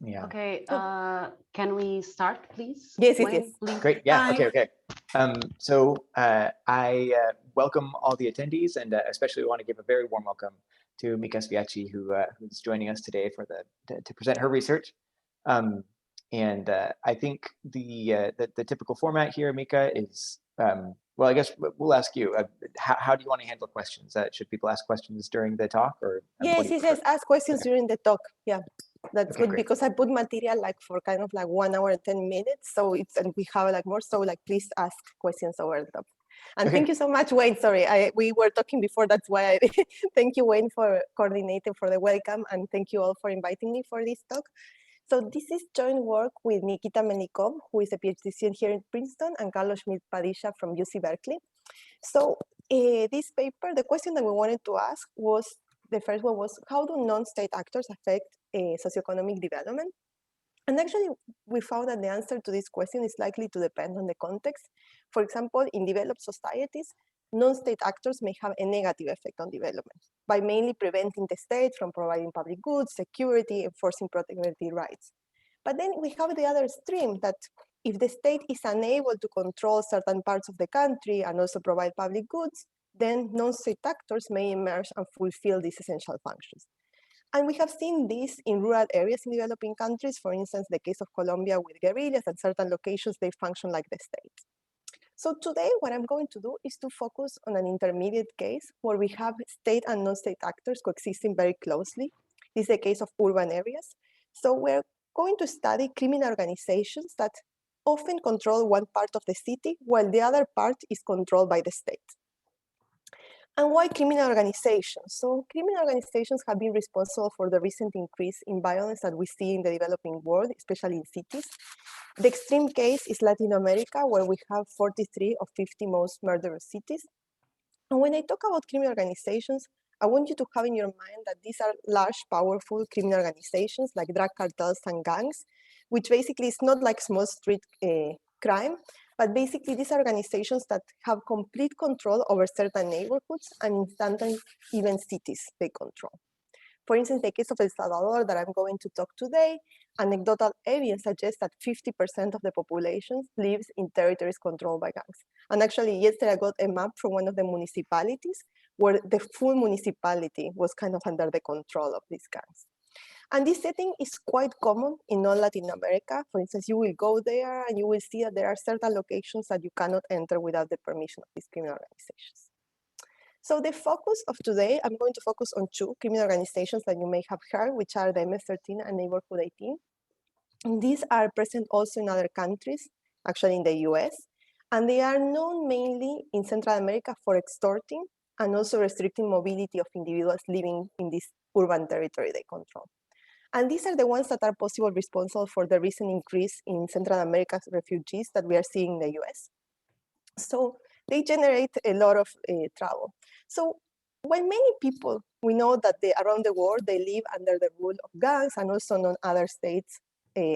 Yeah. Okay, can we start, please? Yes, Wayne, yes. please. Great. Yeah. Hi. Okay. So I welcome all the attendees, and especially want to give a very warm welcome to Sviatschi, who's joining us today to present her research. And I think the typical format here, Mika, is well, I guess we'll ask you. How do you want to handle questions? Should people ask questions during the talk, or Yes. Ask questions during the talk. Yeah, that's Okay, good, great. because I put material like for kind of like 1 hour and 10 minutes. So and we have like more. So like, please ask questions over the top. And Okay. thank you so much, Wayne. Sorry, we were talking before. That's why I thank you, Wayne, for coordinating for the welcome, and thank you all for inviting me for this talk. So this is joint work with Nikita Melnikov, who is a PhD student here in Princeton, and Carlos Schmidt-Padilla from UC Berkeley. So this paper, the question that we wanted to ask was, the first one was, how do non-state actors affect socioeconomic development? And actually, we found that the answer to this question is likely to depend on the context. For example, in developed societies, non-state actors may have a negative effect on development by mainly preventing the state from providing public goods, security, enforcing protected rights. But then we have the other extreme, that if the state is unable to control certain parts of the country and also provide public goods, then non-state actors may emerge and fulfill these essential functions. And we have seen this in rural areas in developing countries. For instance, the case of Colombia with guerrillas. At certain locations, they function like the state. So today, what I'm going to do is to focus on an intermediate case where we have state and non-state actors coexisting very closely. This is the case of urban areas. So we're going to study criminal organizations that often control one part of the city, while the other part is controlled by the state. And why criminal organizations? So criminal organizations have been responsible for the recent increase in violence that we see in the developing world, especially in cities. The extreme case is Latin America, where we have 43 of 50 most murderous cities. And when I talk about criminal organizations, I want you to have in your mind that these are large, powerful criminal organizations like drug cartels and gangs, which basically is not like small street crime, but basically these are organizations that have complete control over certain neighborhoods and sometimes even cities they control. For instance, the case of El Salvador that I'm going to talk today, anecdotal evidence suggests that 50% of the population lives in territories controlled by gangs. And actually, yesterday I got a map from one of the municipalities where the full municipality was kind of under the control of these gangs. And this setting is quite common in all Latin America. For instance, you will go there and you will see that there are certain locations that you cannot enter without the permission of these criminal organizations. So the focus of today, I'm going to focus on two criminal organizations that you may have heard, which are the MS-13 and Neighborhood 18. And these are present also in other countries, actually in the US, and they are known mainly in Central America for extorting and also restricting mobility of individuals living in this urban territory they control. And these are the ones that are possibly responsible for the recent increase in Central America's refugees that we are seeing in the US. So they generate a lot of trouble. So while many people, we know that around the world, they live under the rule of gangs and also non other states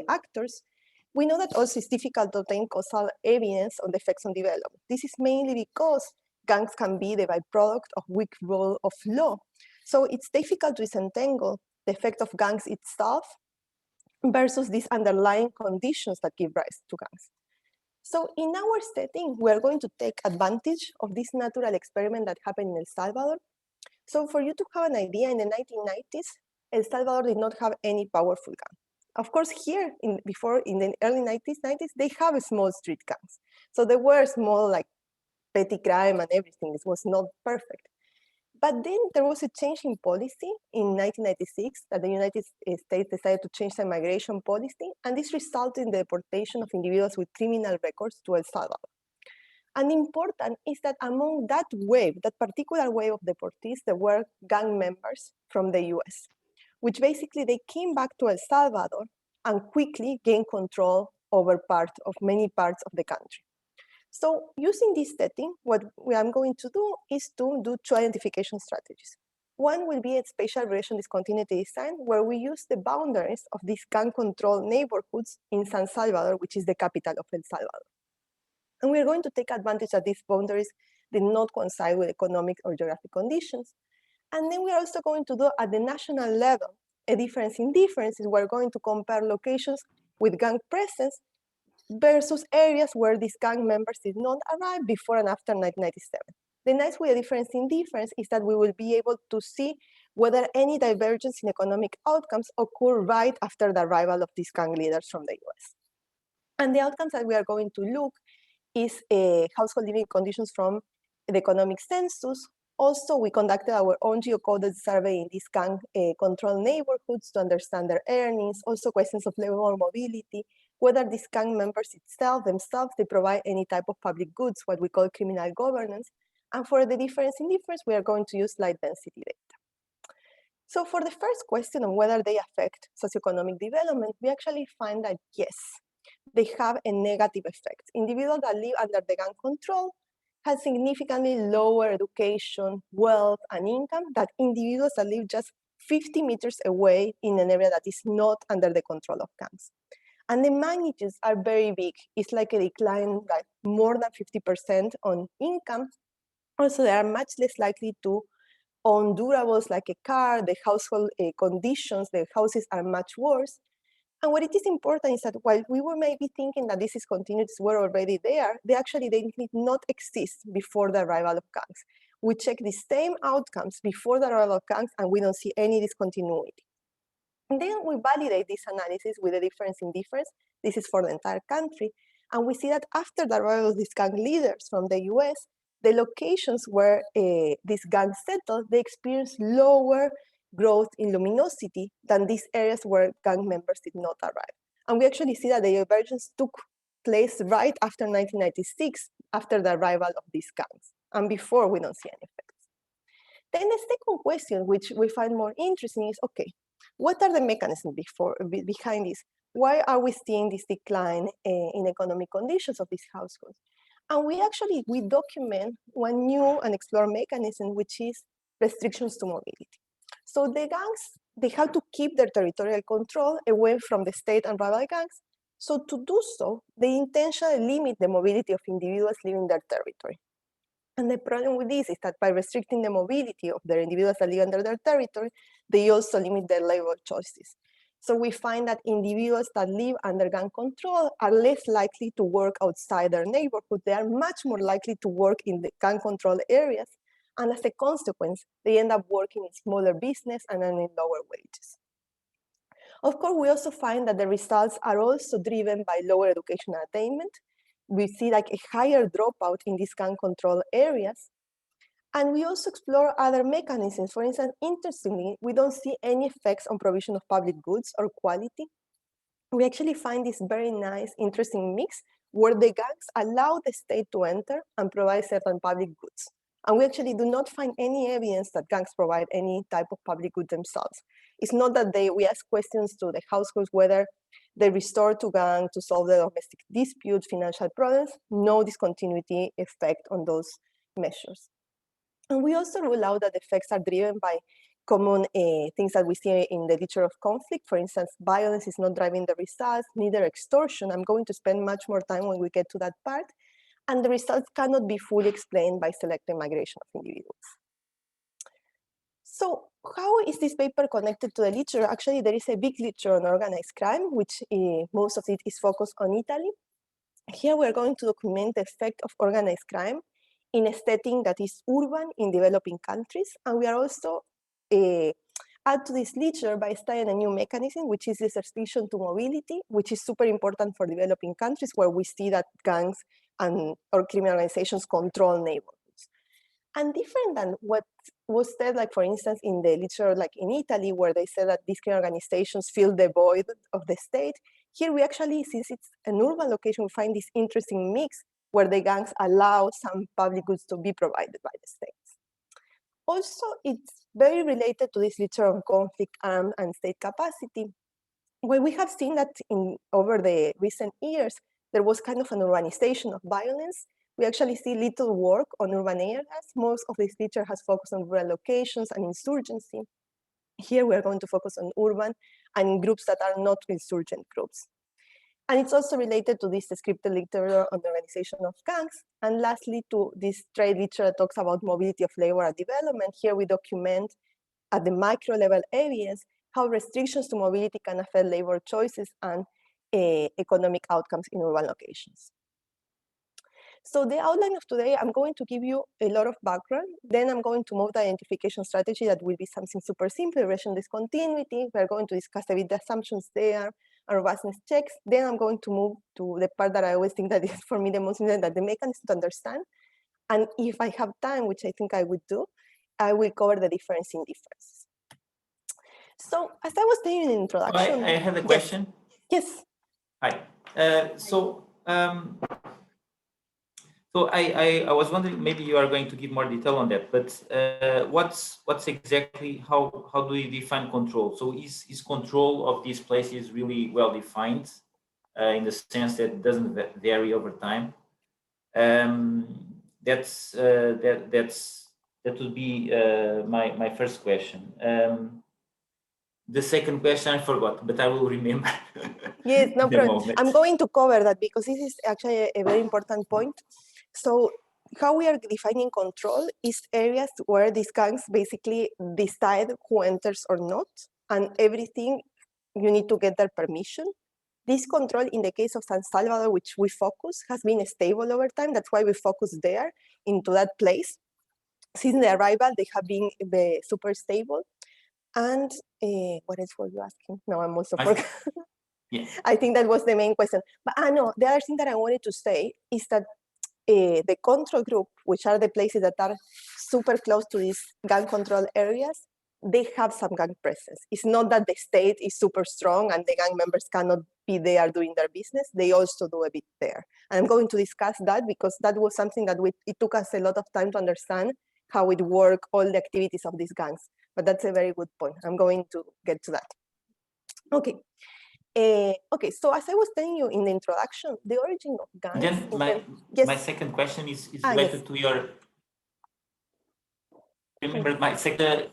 actors, we know that also it's difficult to obtain causal evidence on the effects on development. This is mainly because gangs can be the byproduct of weak rule of law. So it's difficult to disentangle the effect of gangs itself versus these underlying conditions that give rise to gangs. So in our setting, we are going to take advantage of this natural experiment that happened in El Salvador. So for you to have an idea, in the 1990s, El Salvador did not have any powerful gang. Of course, here, in the early 90s, they have small street gangs. So they were small, like petty crime and everything. It was not perfect. But then there was a change in policy in 1996 that the United States decided to change the migration policy, and this resulted in the deportation of individuals with criminal records to El Salvador. And important is that among that wave, that particular wave of deportees, there were gang members from the US, which basically they came back to El Salvador and quickly gained control over many parts of the country. So using this setting, what I'm going to do is to do two identification strategies. One will be a spatial relation discontinuity design, where we use the boundaries of these gang-controlled neighborhoods in San Salvador, which is the capital of El Salvador. And we're going to take advantage that these boundaries did not coincide with economic or geographic conditions. And then we're also going to do at the national level a difference in differences, we're going to compare locations with gang presence versus areas where these gang members did not arrive before and after 1997. The nice way a difference in difference is that we will be able to see whether any divergence in economic outcomes occur right after the arrival of these gang leaders from the US. And the outcomes that we are going to look is household living conditions from the economic census. Also, we conducted our own geocoded survey in these gang controlled neighborhoods to understand their earnings, also questions of labor mobility, whether these gang members themselves, they provide any type of public goods, what we call criminal governance. And for the difference in difference, we are going to use light density data. So for the first question on whether they affect socioeconomic development, we actually find that yes, they have a negative effect. Individuals that live under the gang control have significantly lower education, wealth, and income than individuals that live just 50 meters away in an area that is not under the control of gangs. And the magnitudes are very big. It's like a decline like more than 50% on income. Also, they are much less likely to own durables like a car. The household conditions, the houses are much worse. And what it is important is that while we were maybe thinking that these discontinuities were already there, they did not exist before the arrival of gangs. We check the same outcomes before the arrival of gangs and we don't see any discontinuity. And then we validate this analysis with a difference in difference. This is for the entire country. And we see that after the arrival of these gang leaders from the US, the locations where these gangs settled, they experienced lower growth in luminosity than these areas where gang members did not arrive. And we actually see that the divergence took place right after 1996, after the arrival of these gangs. And before, we don't see any effects. Then the second question, which we find more interesting, is, okay, what are the mechanisms behind this? Why are we seeing this decline in economic conditions of these households? And we document one new and explore mechanism, which is restrictions to mobility. So the gangs, they have to keep their territorial control away from the state and rival gangs. So to do so, they intentionally limit the mobility of individuals living their territory. And the problem with this is that by restricting the mobility of their individuals that live under their territory, they also limit their labor choices. So we find that individuals that live under gang control are less likely to work outside their neighborhood. They are much more likely to work in the gang control areas. And as a consequence, they end up working in smaller business and earning lower wages. Of course, we also find that the results are also driven by lower educational attainment. We see like a higher dropout in these gang control areas. And we also explore other mechanisms. For instance, interestingly, we don't see any effects on provision of public goods or quality. We actually find this very nice, interesting mix where the gangs allow the state to enter and provide certain public goods. And we actually do not find any evidence that gangs provide any type of public good themselves. It's not that we ask questions to the households whether they restore to gang to solve the domestic disputes, financial problems, no discontinuity effect on those measures. And we also rule out that the effects are driven by common things that we see in the literature of conflict. For instance, violence is not driving the results, neither extortion. I'm going to spend much more time when we get to that part. And the results cannot be fully explained by selective migration of individuals. So how is this paper connected to the literature? Actually, there is a big literature on organized crime, which most of it is focused on Italy. Here we're going to document the effect of organized crime in a setting that is urban in developing countries. And we are also add to this literature by studying a new mechanism, which is this restriction to mobility, which is super important for developing countries where we see that gangs or criminal organizations control neighborhoods. And different than what was said, like for instance, in the literature, like in Italy, where they said that these criminal organizations fill the void of the state, here we actually, since it's an urban location, we find this interesting mix where the gangs allow some public goods to be provided by the states. Also, it's very related to this literature on conflict, armed, and state capacity, where we have seen that over the recent years, there was kind of an urbanization of violence. We actually see little work on urban areas. Most of this literature has focused on rural locations and insurgency. Here we are going to focus on urban and groups that are not insurgent groups. And it's also related to this descriptive literature on the organization of gangs. And lastly, to this trade literature that talks about mobility of labor and development. Here we document at the micro level areas how restrictions to mobility can affect labor choices and economic outcomes in urban locations. So the outline of today, I'm going to give you a lot of background. Then I'm going to move the identification strategy that will be something super simple, regression discontinuity. We're going to discuss a bit the assumptions there, and robustness checks. Then I'm going to move to the part that I always think that is for me the most important, that the mechanism to understand. And if I have time, which I think I would do, I will cover the difference in differences. So as I was saying in the introduction. I have a question. Yes. Hi. So I was wondering, maybe you are going to give more detail on that, but what's exactly, how do you define control? So is control of these places really well defined in the sense that it doesn't vary over time? That would be my first question. The second question I forgot, but I will remember. Yes, no problem. I'm going to cover that because this is actually a very important point. So how we are defining control is areas where these gangs basically decide who enters or not, and everything you need to get their permission. This control in the case of San Salvador, which we focus, has been stable over time. That's why we focus there into that place. Since the arrival, they have been super stable. And what else were you asking? No, I'm also forgetting. Yeah. I think that was the main question. But no, the other thing that I wanted to say is that the control group, which are the places that are super close to these gang control areas, they have some gang presence. It's not that the state is super strong and the gang members cannot be there doing their business. They also do a bit there. And I'm going to discuss that because that was something that it took us a lot of time to understand how it works, all the activities of these gangs. But that's a very good point. I'm going to get to that. Okay. Okay, so as I was telling you in the introduction, the origin of gangs. Then my second question is related to your. Remember my second.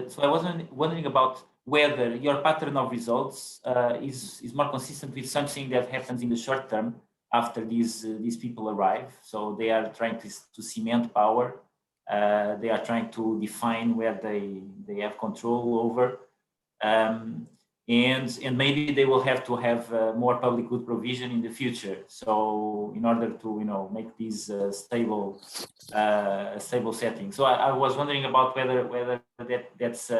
So I was wondering about whether your pattern of results is more consistent with something that happens in the short term after these people arrive. So they are trying to cement power. They are trying to define where they have control over. And maybe they will have to have more public good provision in the future. So in order to make these stable setting. So I was wondering about whether that's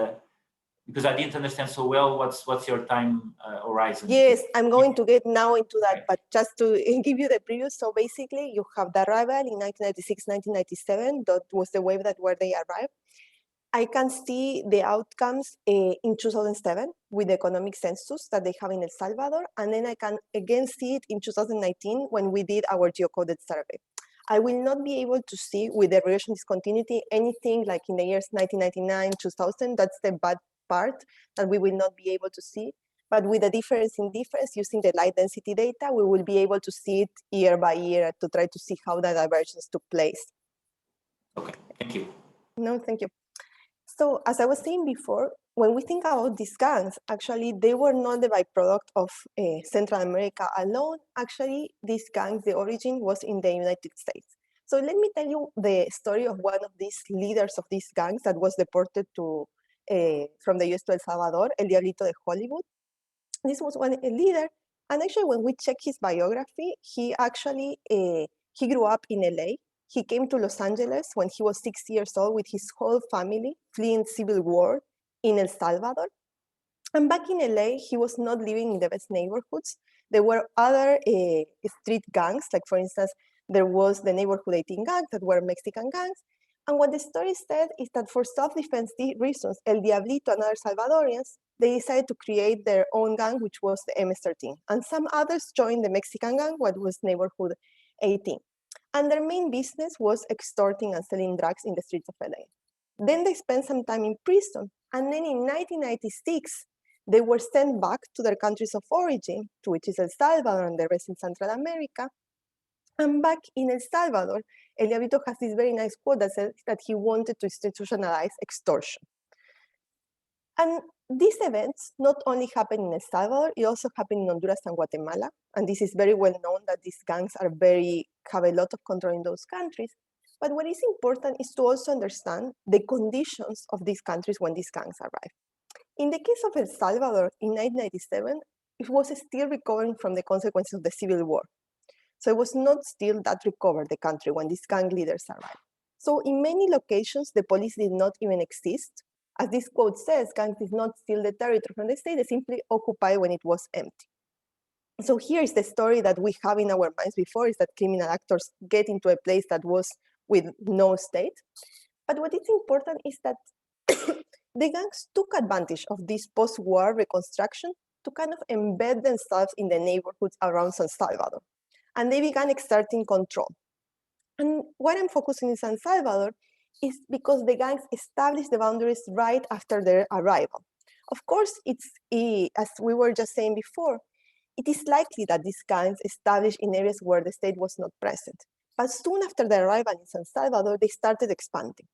because I didn't understand so well what's your time horizon. Yes, I'm going to get now into that, but just to give you the preview. So basically, you have the arrival in 1996, 1997. That was the wave where they arrived. I can see the outcomes in 2007 with the economic census that they have in El Salvador. And then I can again see it in 2019 when we did our geocoded survey. I will not be able to see with the regression discontinuity anything like in the years 1999, 2000. That's the bad part that we will not be able to see. But with the difference in difference using the light density data, we will be able to see it year by year to try to see how the divergence took place. Okay, thank you. No, thank you. So as I was saying before, when we think about these gangs, actually, they were not the byproduct of Central America alone. Actually, these gangs, the origin was in the United States. So let me tell you the story of one of these leaders of these gangs that was deported to from the US to El Salvador, El Diablito de Hollywood. This was a leader. And actually, when we check his biography, he actually, he grew up in LA. He came to Los Angeles when he was 6 years old with his whole family, fleeing civil war in El Salvador. And back in LA, he was not living in the best neighborhoods. There were other street gangs, like for instance, there was the neighborhood 18 gangs that were Mexican gangs. And what the story said is that for self-defense reasons, El Diablito and other Salvadorians, they decided to create their own gang, which was the MS-13. And some others joined the Mexican gang, what was neighborhood 18. And their main business was extorting and selling drugs in the streets of LA. Then they spent some time in prison. And then in 1996, they were sent back to their countries of origin, to which is El Salvador and the rest in Central America. And back in El Salvador, El Diablito has this very nice quote that says that he wanted to institutionalize extortion. And these events not only happen in El Salvador, it also happened in Honduras and Guatemala. And this is very well known that these gangs have a lot of control in those countries. But what is important is to also understand the conditions of these countries when these gangs arrive. In the case of El Salvador in 1997, it was still recovering from the consequences of the civil war. So it was not still that recovered the country when these gang leaders arrived. So in many locations, the police did not even exist. As this quote says, gangs did not steal the territory from the state, they simply occupied when it was empty. So here is the story that we have in our minds before, is that criminal actors get into a place that was with no state. But what is important is that the gangs took advantage of this post-war reconstruction to kind of embed themselves in the neighborhoods around San Salvador. And they began exerting control. And what I'm focusing in San Salvador is because the gangs established the boundaries right after their arrival. Of course, it's, as we were just saying before, it is likely that these gangs established in areas where the state was not present. But soon after their arrival in San Salvador, they started expanding.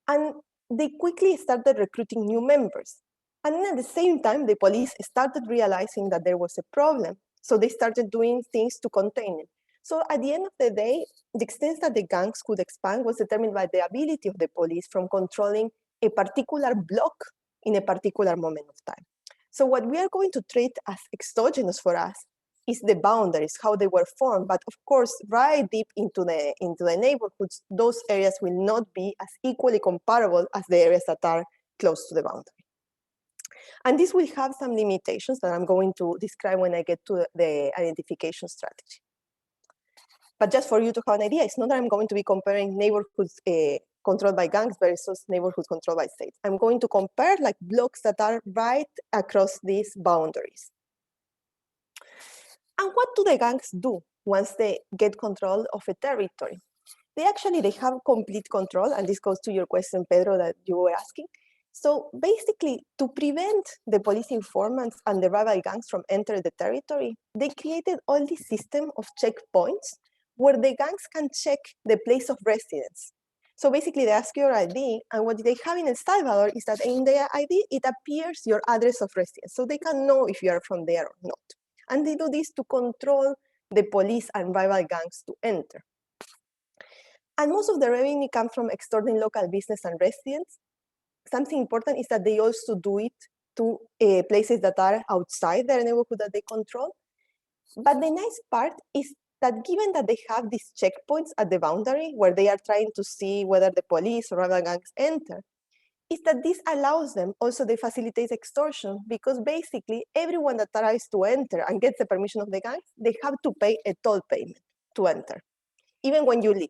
And they quickly started recruiting new members. And at the same time, the police started realizing that there was a problem. So they started doing things to contain it. So at the end of the day, the extent that the gangs could expand was determined by the ability of the police from controlling a particular block in a particular moment of time. So what we are going to treat as exogenous for us is the boundaries, how they were formed. But of course, right deep into the neighborhoods, those areas will not be as equally comparable as the areas that are close to the boundary. And this will have some limitations that I'm going to describe when I get to the identification strategy. But just for you to have an idea, it's not that I'm going to be comparing neighborhoods controlled by gangs versus neighborhoods controlled by states. I'm going to compare like blocks that are right across these boundaries. And what do the gangs do once they get control of a territory? They have complete control, and this goes to your question, Pedro, that you were asking. So basically, to prevent the police informants and the rival gangs from entering the territory, they created all this system of checkpoints where the gangs can check the place of residence. So basically, they ask your ID, and what they have in El Salvador is that in their ID, it appears your address of residence. So they can know if you are from there or not. And they do this to control the police and rival gangs to enter. And most of the revenue comes from extorting local business and residents. Something important is that they also do it to places that are outside their neighborhood that they control. But the nice part is that given that they have these checkpoints at the boundary where they are trying to see whether the police or rival gangs enter, is that this allows them, also they facilitate extortion, because basically everyone that tries to enter and gets the permission of the gangs, they have to pay a toll payment to enter, even when you leave.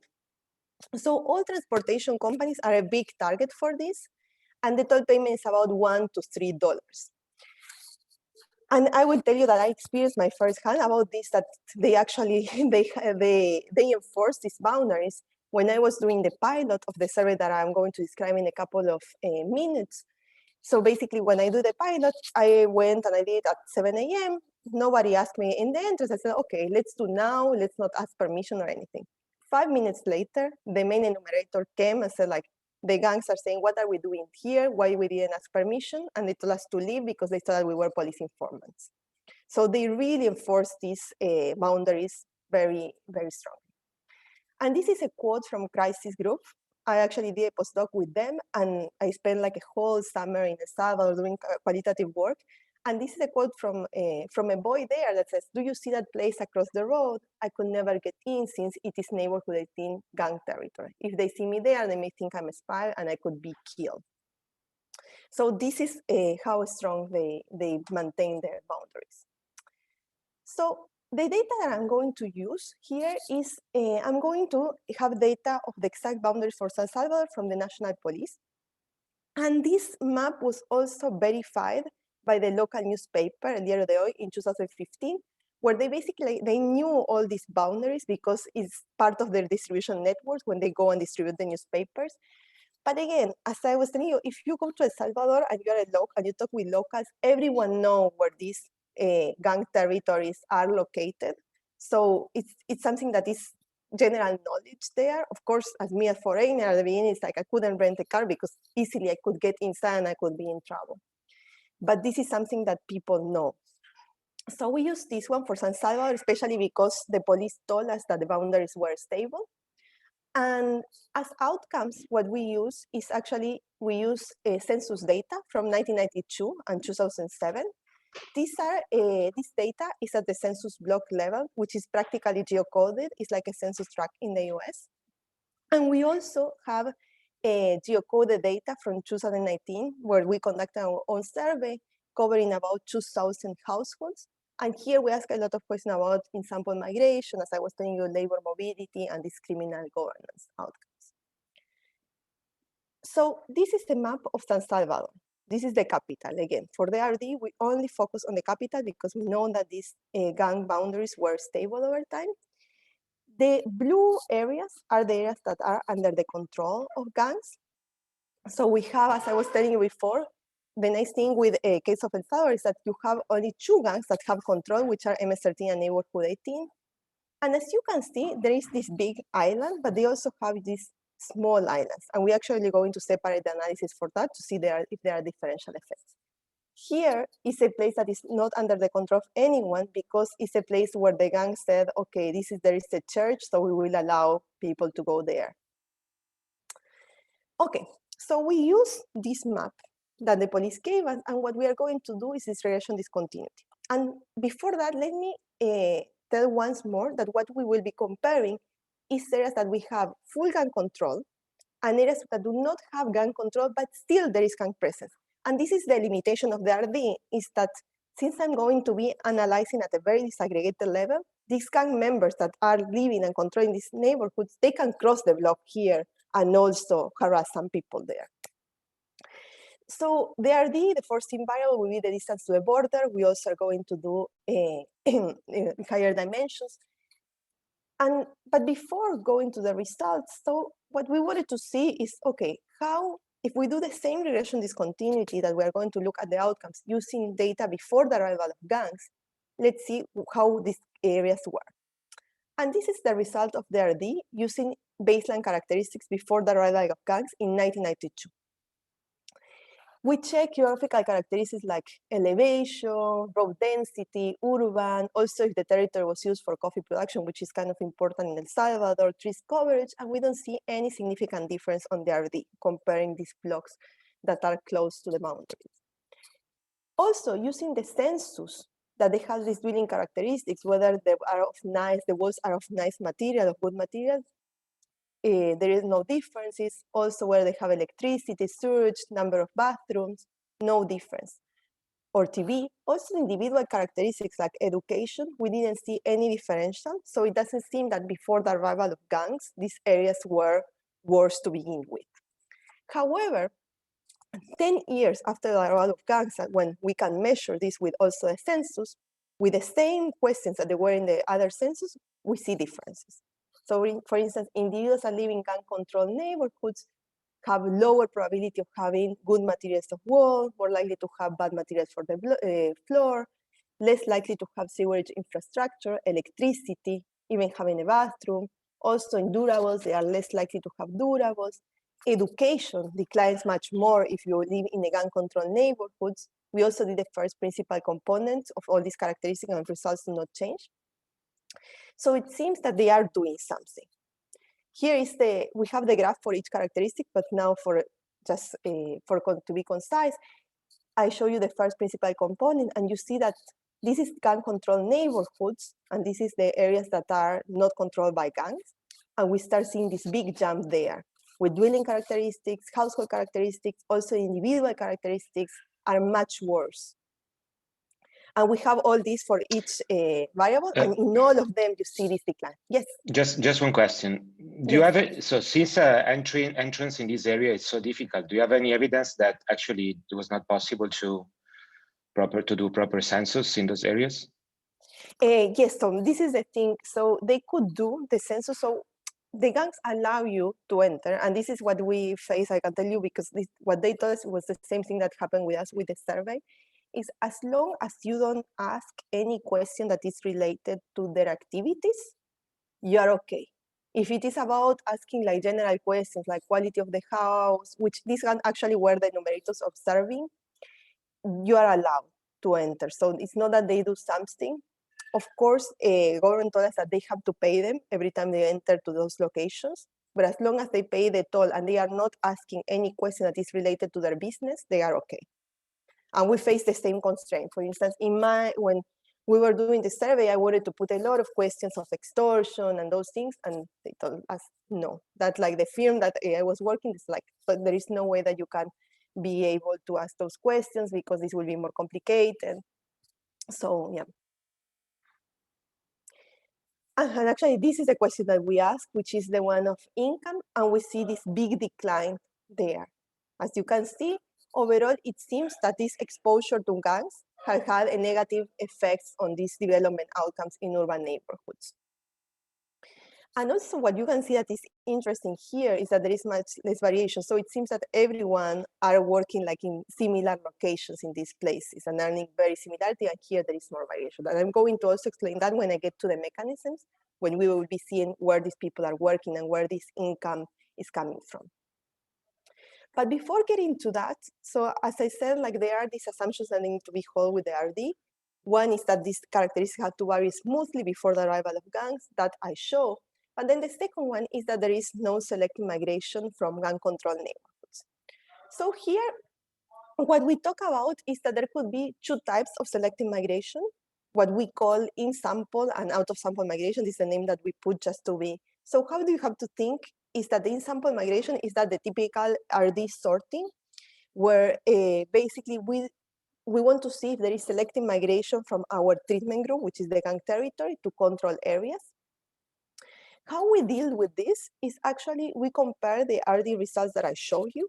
So all transportation companies are a big target for this, and the toll payment is about $1 to $3. And I will tell you that I experienced my first hand about this, that they actually, they enforce these boundaries. When I was doing the pilot of the survey that I'm going to describe in a couple of minutes. So basically when I do the pilot, I went and I did at 7 a.m. Nobody asked me in the entrance. I said, okay, let's do now. Let's not ask permission or anything. 5 minutes later, the main enumerator came and said like, the gangs are saying, what are we doing here? Why we didn't ask permission? And they told us to leave because they thought that we were police informants. So they really enforce these boundaries very, very strongly. And this is a quote from Crisis Group. I actually did a postdoc with them, and I spent like a whole summer in El Salvador doing qualitative work. And this is a quote from a boy there that says, do you see that place across the road? I could never get in since it is neighborhood 18 gang territory. If they see me there, they may think I'm a spy and I could be killed. So this is how strong they maintain their boundaries. So the data that I'm going to use here is, I'm going to have data of the exact boundaries for San Salvador from the National Police. And this map was also verified by the local newspaper, El Diario de Hoy, in 2015, where they knew all these boundaries because it's part of their distribution networks when they go and distribute the newspapers. But again, as I was telling you, if you go to El Salvador and you're a local and you talk with locals, everyone knows where these gang territories are located. So it's something that is general knowledge there. Of course, as me as foreigner at the beginning, it's like I couldn't rent a car because easily I could get inside and I could be in trouble. But this is something that people know. So we use this one for San Salvador, especially because the police told us that the boundaries were stable. And as outcomes, what we use is actually, we use census data from 1992 and 2007. This data is at the census block level, which is practically geocoded. It's like a census tract in the US. And we also have geocoded data from 2019, where we conducted our own survey covering about 2,000 households. And here we ask a lot of questions about in-sample migration, as I was telling you, labor mobility and this criminal governance outcomes. So this is the map of San Salvador. This is the capital. Again, for the RD, we only focus on the capital because we know that these gang boundaries were stable over time. The blue areas are the areas that are under the control of gangs. So we have, as I was telling you before, the nice thing with a case of El Salvador is that you have only 2 gangs that have control, which are MS-13 and Neighborhood 18. And as you can see, there is this big island, but they also have these small islands. And we're actually going to separate the analysis for that to see if there are differential effects. Here is a place that is not under the control of anyone because it's a place where the gang said, okay, there is a church, so we will allow people to go there. Okay, so we use this map that the police gave us, and what we are going to do is this regression discontinuity. And before that, let me tell once more that what we will be comparing is areas that we have full gang control and areas that do not have gang control, but still there is gang presence. And this is the limitation of the RD, is that since I'm going to be analyzing at a very disaggregated level, these gang members that are living and controlling these neighborhoods, they can cross the block here and also harass some people there. So the RD, the forcing variable, will be the distance to the border. We also are going to do higher dimensions. But before going to the results, so what we wanted to see is, okay, how, if we do the same regression discontinuity that we are going to look at the outcomes using data before the arrival of gangs, let's see how these areas work. And this is the result of the RD using baseline characteristics before the arrival of gangs in 1992. We check geographical characteristics like elevation, road density, urban, also if the territory was used for coffee production, which is kind of important in El Salvador, trees coverage, and we don't see any significant difference on the RD comparing these blocks that are close to the boundaries. Also, using the census, that they have these dwelling characteristics, whether they are of nice, the walls are of nice material, of good material, there is no differences. Also, where they have electricity, sewage, number of bathrooms, no difference. Or TV, also individual characteristics like education, we didn't see any differential. So it doesn't seem that before the arrival of gangs, these areas were worse to begin with. However, 10 years after the arrival of gangs, when we can measure this with also a census, with the same questions that they were in the other census, we see differences. So for instance, individuals that live in gang-controlled neighborhoods have lower probability of having good materials of wall, more likely to have bad materials for the floor, less likely to have sewerage infrastructure, electricity, even having a bathroom. Also in durables, they are less likely to have durables. Education declines much more if you live in a gang-controlled neighborhoods. We also did the first principal component of all these characteristics and results do not change. So it seems that they are doing something. Here is we have the graph for each characteristic, but now for just to be concise, I show you the first principal component, and you see that this is gang-controlled neighborhoods, and this is the areas that are not controlled by gangs, and we start seeing this big jump there, with dwelling characteristics, household characteristics, also individual characteristics are much worse. And we have all these for each variable, and in all of them you see this decline. Yes? Just one question. Do you have so since entrance in this area is so difficult, do you have any evidence that actually it was not possible to do proper census in those areas? Yes, Tom, this is the thing. So they could do the census. So the gangs allow you to enter, and this is what we face, I can tell you, because what they told us was the same thing that happened with us with the survey, is as long as you don't ask any question that is related to their activities, you are okay. If it is about asking like general questions like quality of the house, which these actually were the numerators observing, you are allowed to enter. So it's not that they do something. Of course, government told us that they have to pay them every time they enter to those locations. But as long as they pay the toll and they are not asking any question that is related to their business, they are okay. And we face the same constraint. For instance, when we were doing the survey, I wanted to put a lot of questions of extortion and those things, and they told us no. That like the firm that I was working is like, but there is no way that you can be able to ask those questions because this will be more complicated. So yeah. And actually, this is the question that we ask, which is the one of income, and we see this big decline there. As you can see, overall, it seems that this exposure to gangs has had a negative effects on these development outcomes in urban neighborhoods. And also what you can see that is interesting here is that there is much less variation. So it seems that everyone are working like in similar locations in these places and earning very similarity, and here there is more variation. And I'm going to also explain that when I get to the mechanisms, when we will be seeing where these people are working and where this income is coming from. But before getting to that, so as I said, like there are these assumptions that need to be held with the RD. One is that these characteristics have to vary smoothly before the arrival of gangs that I show. And then the second one is that there is no selective migration from gang control neighborhoods. So here, what we talk about is that there could be two types of selective migration, what we call in-sample and out-of-sample migration. This is the name that we put just to be. So how do you have to think is that the in-sample migration is that the typical RD sorting, where basically we want to see if there is selective migration from our treatment group, which is the gang territory, to control areas. How we deal with this is actually we compare the RD results that I showed you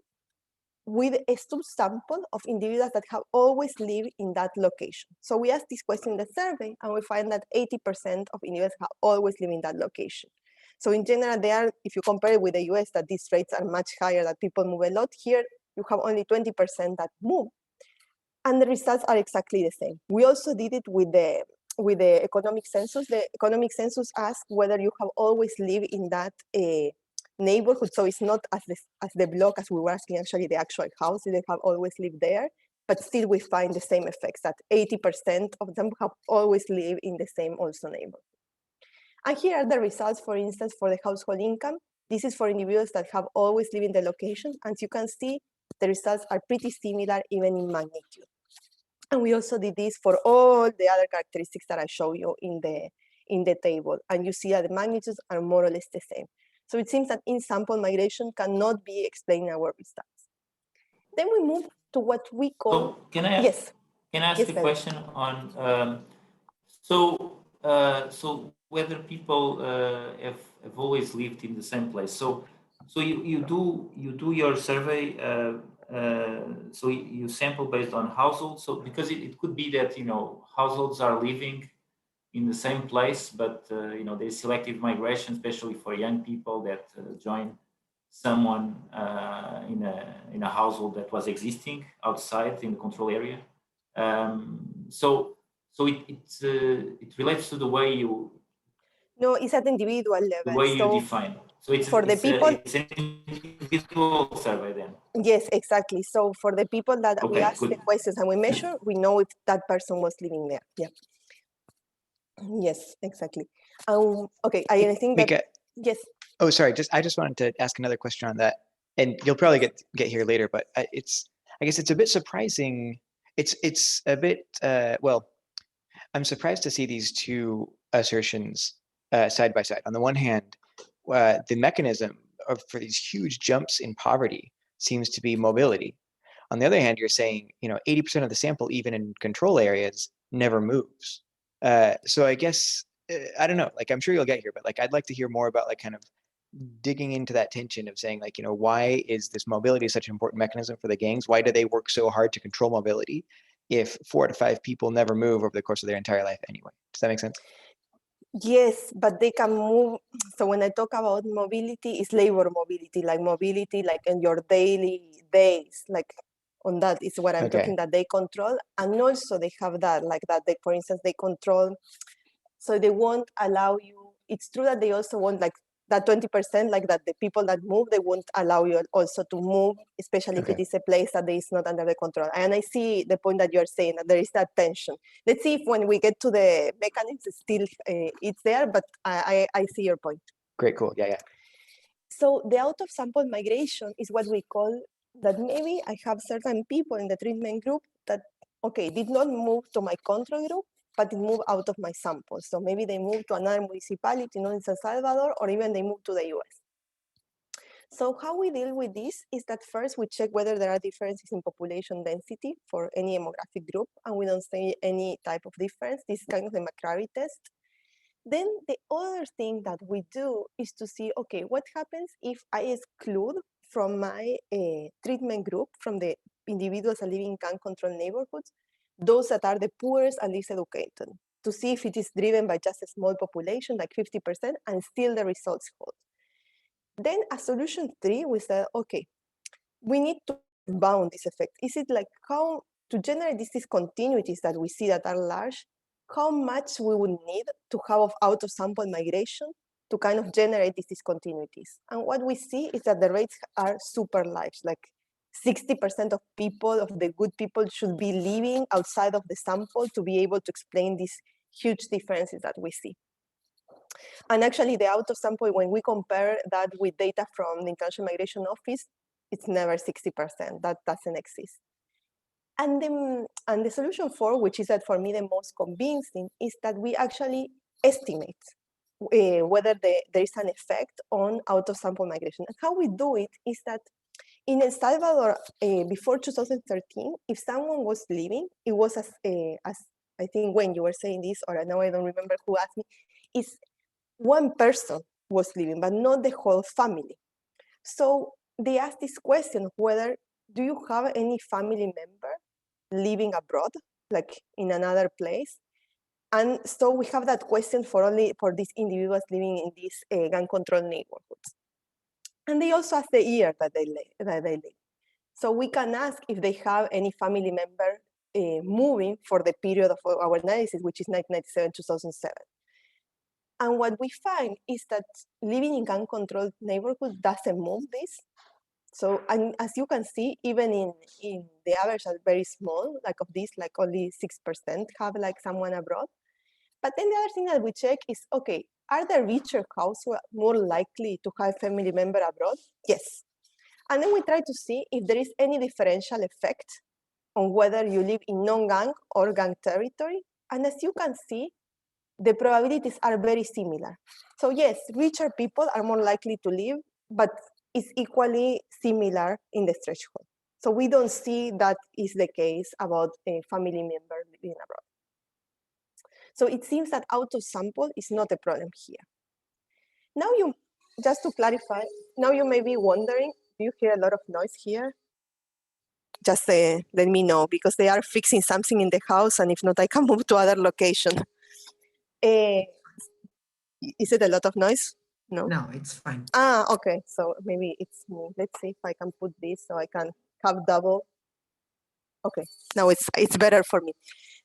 with a subsample of individuals that have always lived in that location. So we asked this question in the survey, and we find that 80% of individuals have always lived in that location. So in general, if you compare it with the US, that these rates are much higher, that people move a lot. Here, you have only 20% that move, and the results are exactly the same. We also did it with the economic census. The economic census asks whether you have always lived in that neighborhood. So it's not as the block as we were asking, actually the actual house, they have always lived there, but still we find the same effects, that 80% of them have always lived in the same also neighborhood. And here are the results, for instance, for the household income. This is for individuals that have always lived in the location. As you can see, the results are pretty similar even in magnitude. And we also did this for all the other characteristics that I show you in the table. And you see that the magnitudes are more or less the same. So it seems that in-sample migration cannot be explained in our results. Then we move to what we call... So can I ask, yes. Can I ask a question on... So whether people have always lived in the same place. So you do your survey, so you sample based on households. So because it could be that, you know, households are living in the same place, but you know, there's selective migration, especially for young people that join someone in a household that was existing outside in the control area. So it relates to the way you... No, it's at individual level. The way you define. So it's for the people. It's an individual survey then. Yes, exactly. So for the people that we ask good. the questions and we measure, we know if that person was living there. Yeah. Yes, exactly. Okay, I think that... Mika, yes. Oh, sorry. I just wanted to ask another question on that, and you'll probably get here later. But I guess it's a bit surprising. It's a bit well. I'm surprised to see these two assertions side by side. On the one hand, the mechanism for these huge jumps in poverty seems to be mobility. On the other hand, you're saying 80% of the sample, even in control areas, never moves. So I guess I don't know. Like I'm sure you'll get here, but like I'd like to hear more about like kind of digging into that tension of saying like why is this mobility such an important mechanism for the gangs? Why do they work so hard to control mobility if 4 to 5 people never move over the course of their entire life anyway? Does that make sense? Yes, but they can move. So when I talk about mobility, it's labor mobility like in your daily days, like on that is what I'm talking that they control. And also they have that, like that they, for instance, they control, so they won't allow you, it's true that they also want like that 20%, like that the people that move, they won't allow you also to move, especially if it is a place that is not under the control. And I see the point that you're saying, that there is that tension. Let's see if when we get to the mechanisms, still it's there, but I see your point. Great, cool, yeah. So the out-of-sample migration is what we call that maybe I have certain people in the treatment group that, okay, did not move to my control group, but it moved out of my sample. So maybe they moved to another municipality, not in San Salvador, or even they moved to the US. So how we deal with this is that first we check whether there are differences in population density for any demographic group, and we don't see any type of difference. This is kind of the McCrary test. Then the other thing that we do is to see, okay, what happens if I exclude from my treatment group, from the individuals that live in gun-controlled neighborhoods, those that are the poorest and least educated, to see if it is driven by just a small population, like 50%, and still the results hold. Then as solution 3, we said, okay, we need to bound this effect. Is it like how to generate these discontinuities that we see that are large, how much we would need to have out-of-sample migration to kind of generate these discontinuities? And what we see is that the rates are super large, like 60% of people, of the good people, should be living outside of the sample to be able to explain these huge differences that we see. And actually the out-of-sample, when we compare that with data from the International Migration Office, it's never 60%, that doesn't exist. And the solution 4, which is that for me the most convincing, is that we actually estimate whether there is an effect on out-of-sample migration. And how we do it is that in El Salvador, before 2013, if someone was leaving, it was as I think when you were saying this, or now I don't remember who asked me, is one person was leaving, but not the whole family. So they asked this question, whether do you have any family member living abroad, like in another place? And so we have that question for these individuals living in these gun-controlled neighborhoods. And they also ask the year that they live. So we can ask if they have any family member moving for the period of our analysis, which is 1997-2007. And what we find is that living in gun-controlled neighborhoods doesn't move this. So, and as you can see, even in the average are very small, like of this, like only 6% have like someone abroad. But then the other thing that we check is, okay, are the richer households more likely to have family member abroad? Yes. And then we try to see if there is any differential effect on whether you live in non-gang or gang territory. And as you can see, the probabilities are very similar. So yes, richer people are more likely to live, but it's equally similar in the threshold. So we don't see that is the case about a family member living abroad. So it seems that out-of-sample is not a problem here. Now just to clarify, now you may be wondering, do you hear a lot of noise here? Just let me know, because they are fixing something in the house, and if not, I can move to other location. Is it a lot of noise? No? No, it's fine. Ah, okay, so maybe it's me. Let's see if I can put this so I can have double. Okay, now it's better for me.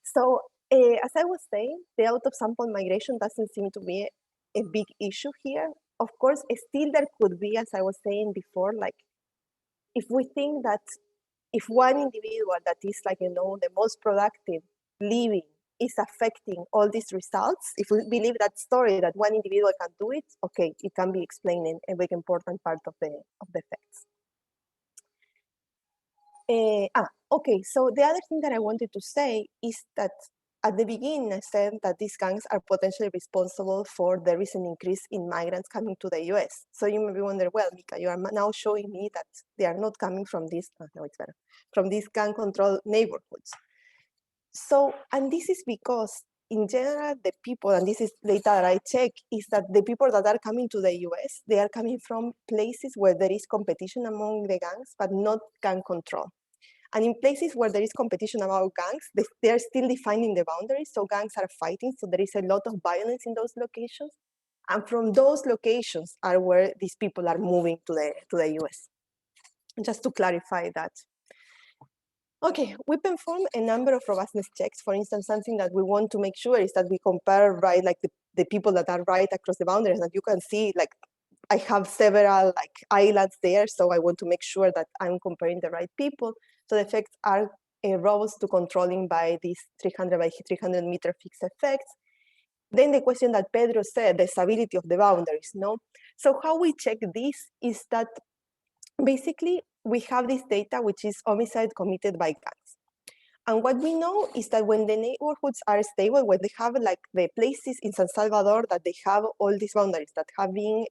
So as I was saying, the out-of-sample migration doesn't seem to be a big issue here. Of course, still there could be, as I was saying before, like if we think that if one individual that is like, you know, the most productive living is affecting all these results, if we believe that story that one individual can do it, okay, it can be explaining a very important part of the effects. Okay, so the other thing that I wanted to say is that at the beginning, I said that these gangs are potentially responsible for the recent increase in migrants coming to the US. So you may be wondering, well, Mika, you are now showing me that they are not coming from these, no, it's better, from these gang-controlled neighborhoods. So, and this is because in general, the people, and this is data that I check, is that the people that are coming to the US, they are coming from places where there is competition among the gangs, but not gang control. And in places where there is competition about gangs, they are still defining the boundaries, so gangs are fighting, so there is a lot of violence in those locations. And from those locations are where these people are moving to the US. Just to clarify that. Okay, we perform a number of robustness checks. For instance, something that we want to make sure is that we compare, right, like the people that are right across the boundaries. And you can see, like, I have several like islands there, so I want to make sure that I'm comparing the right people. So the effects are robust to controlling by these 300 by 300 meter fixed effects. Then the question that Pedro said, the stability of the boundaries, no? So how we check this is that basically we have this data, which is homicide committed by gangs. And what we know is that when the neighborhoods are stable, when they have like the places in San Salvador that they have all these boundaries that have been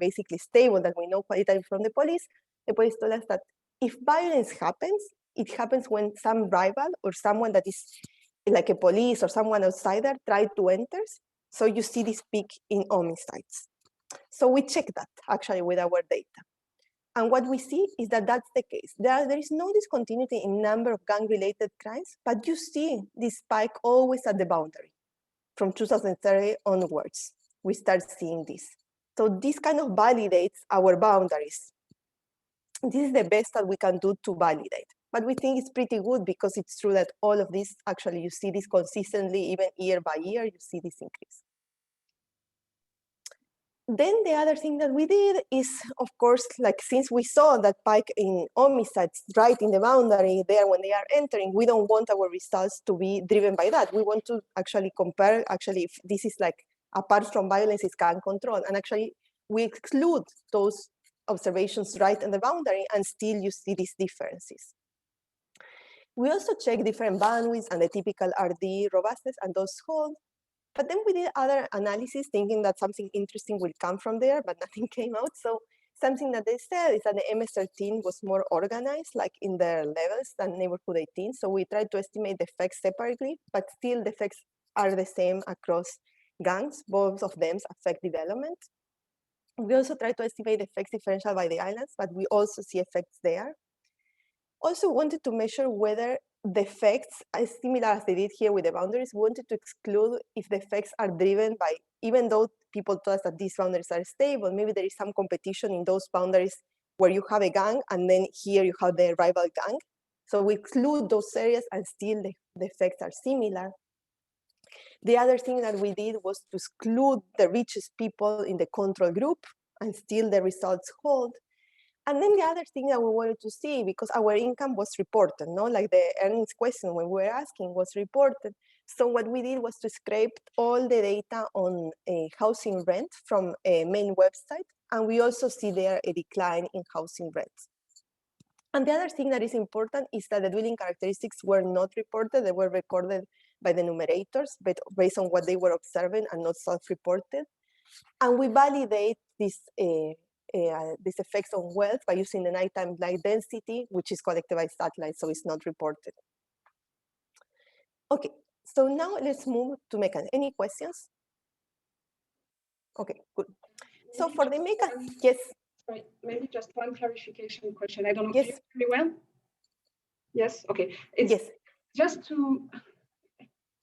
basically stable, that we know qualitatively from the police told us that if violence happens, it happens when some rival or someone that is like a police or someone outsider try to enter. So you see this peak in homicides. So we check that actually with our data. And what we see is that that's the case. There is no discontinuity in number of gang-related crimes, but you see this spike always at the boundary. From 2030 onwards, we start seeing this. So this kind of validates our boundaries. This is the best that we can do to validate. But we think it's pretty good because it's true that all of this, actually you see this consistently, even year by year, you see this increase. Then the other thing that we did is, of course, like since we saw that spike in homicides right in the boundary there when they are entering, we don't want our results to be driven by that. We want to actually compare, actually, if this is like apart from violence, it's gang control. And actually, we exclude those observations right in the boundary, and still you see these differences. We also check different bandwidths and the typical RD robustness, and those hold. But then we did other analysis thinking that something interesting will come from there, but nothing came out. So something that they said is that the MS13 was more organized, like in their levels than neighborhood 18. So we tried to estimate the effects separately, but still the effects are the same across gangs. Both of them affect development. We also tried to estimate the effects differential by the islands, but we also see effects there. Also wanted to measure whether the effects, as similar as they did here with the boundaries, wanted to exclude if the effects are driven by, even though people told us that these boundaries are stable, maybe there is some competition in those boundaries where you have a gang and then here you have the rival gang. So we exclude those areas and still the effects are similar. The other thing that we did was to exclude the richest people in the control group, and still the results hold. And then the other thing that we wanted to see, because our income was reported, no? Like the earnings question when we were asking was reported. So what we did was to scrape all the data on housing rent from a main website. And we also see there a decline in housing rents. And the other thing that is important is that the dwelling characteristics were not reported. They were recorded by the numerators, but based on what they were observing and not self-reported. And we validate this these effects on wealth by using the nighttime light density, which is collected by satellite, so it's not reported. Okay, so now let's move to mechanism. Any questions? Okay, good. So for the mechanism, yes. Sorry, maybe just one clarification question. I don't know Yes. if you hear me well. Yes, okay. It's yes. Just to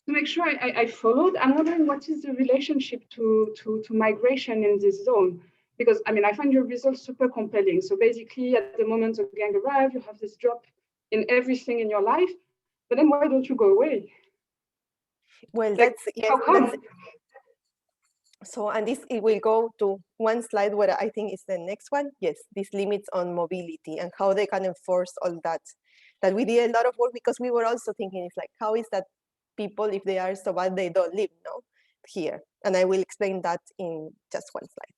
make sure I followed, I'm wondering what is the relationship to migration in this zone? Because I mean, I find your results super compelling. So basically, at the moment the gang arrive, you have this drop in everything in your life, but then why don't you go away? Well, Like, that's, yes, how come? that's, so, and this, it will go to one slide where I think is the next one. Yes, these limits on mobility and how they can enforce all that. That we did a lot of work because we were also thinking, it's like, how is that people, if they are so bad, they don't live, no, here. And I will explain that in just one slide.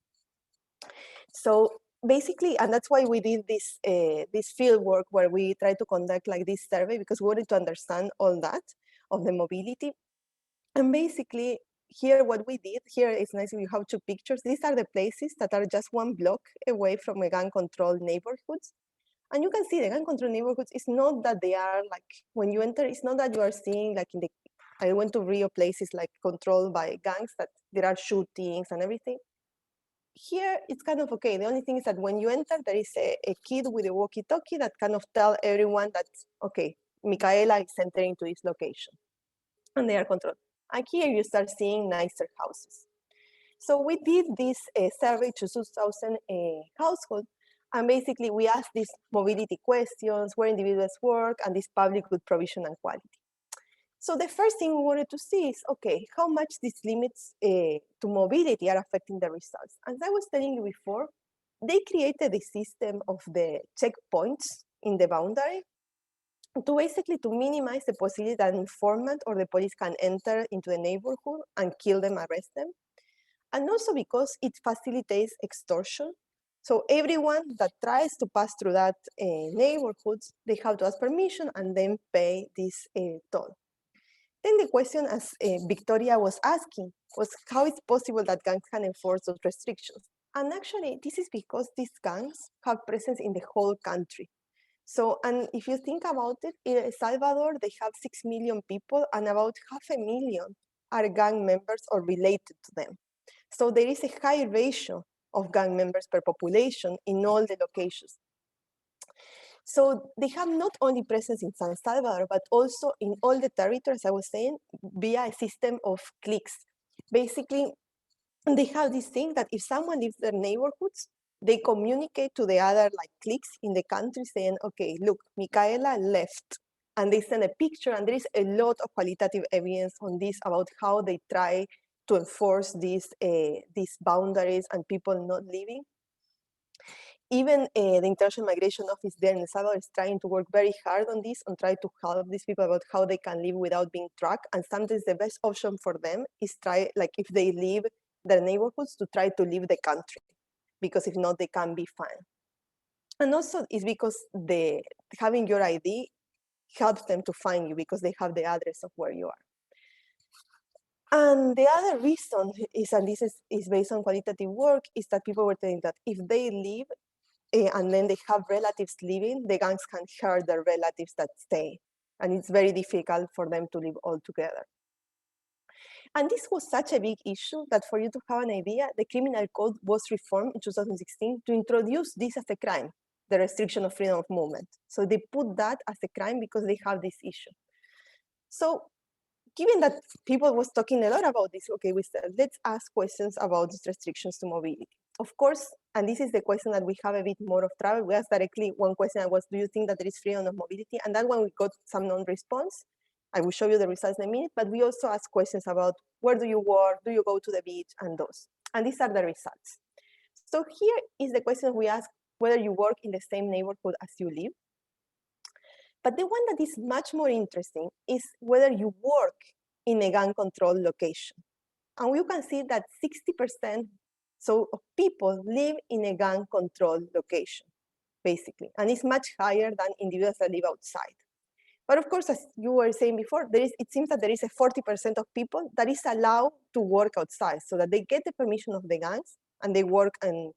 So basically, and that's why we did this this field work where we try to conduct like this survey, because we wanted to understand all that of the mobility. And basically, here what we did, here is nice, we have two pictures. These are the places that are just one block away from a gang-controlled neighborhoods. And you can see the gang-controlled neighborhoods, it's not that they are like, when you enter, it's not that you are seeing like in the, I went to Rio, places like controlled by gangs, that there are shootings and everything. Here, it's kind of okay. The only thing is that when you enter, there is a kid with a walkie-talkie that kind of tell everyone that, okay, Micaela is entering to this location. And they are controlled. And here you start seeing nicer houses. So we did this survey to 2,000 households. And basically, we asked these mobility questions, where individuals work, and this public good provision and quality. So the first thing we wanted to see is, okay, how much these limits to mobility are affecting the results. As I was telling you before, they created a system of the checkpoints in the boundary. to basically to minimize the possibility that an informant or the police can enter into the neighborhood and kill them, arrest them. And also because it facilitates extortion. So everyone that tries to pass through that neighborhoods, they have to ask permission and then pay this toll. Then the question, as Victoria was asking, was how it's possible that gangs can enforce those restrictions? And actually, this is because these gangs have presence in the whole country. So, and if you think about it, in El Salvador, they have 6 million people and about 500,000 are gang members or related to them. So there is a high ratio of gang members per population in all the locations. So they have not only presence in San Salvador, but also in all the territories, I was saying, via a system of cliques. Basically, they have this thing that if someone leaves their neighborhoods, they communicate to the other like cliques in the country saying, okay, look, Micaela left. And they send a picture, and there is a lot of qualitative evidence on this about how they try to enforce these boundaries and people not leaving. Even the International Migration Office there in El Salvador is trying to work very hard on this and try to help these people about how they can live without being tracked. And sometimes the best option for them is try, like if they leave their neighborhoods, to try to leave the country, because if not, they can be fined. And also it's because having your ID helps them to find you because they have the address of where you are. And the other reason is, and this is based on qualitative work, is that people were saying that if they leave, and then they have relatives leaving, the gangs can hurt their relatives that stay. And it's very difficult for them to live all together. And this was such a big issue that, for you to have an idea, the criminal code was reformed in 2016 to introduce this as a crime, the restriction of freedom of movement. So they put that as a crime because they have this issue. So given that people was talking a lot about this, okay, we said, let's ask questions about these restrictions to mobility. Of course, and this is the question that we have a bit more of trouble. We asked directly one question was, do you think that there is freedom of mobility? And that one we got some non-response. I will show you the results in a minute, but we also asked questions about where do you work, do you go to the beach, and those. And these are the results. So here is the question we ask, whether you work in the same neighborhood as you live. But the one that is much more interesting is whether you work in a gang control location. And you can see that 60% of people live in a gang control location, basically. And it's much higher than individuals that live outside. But of course, as you were saying before, it seems that there is a 40% of people that is allowed to work outside, so that they get the permission of the gangs and they work in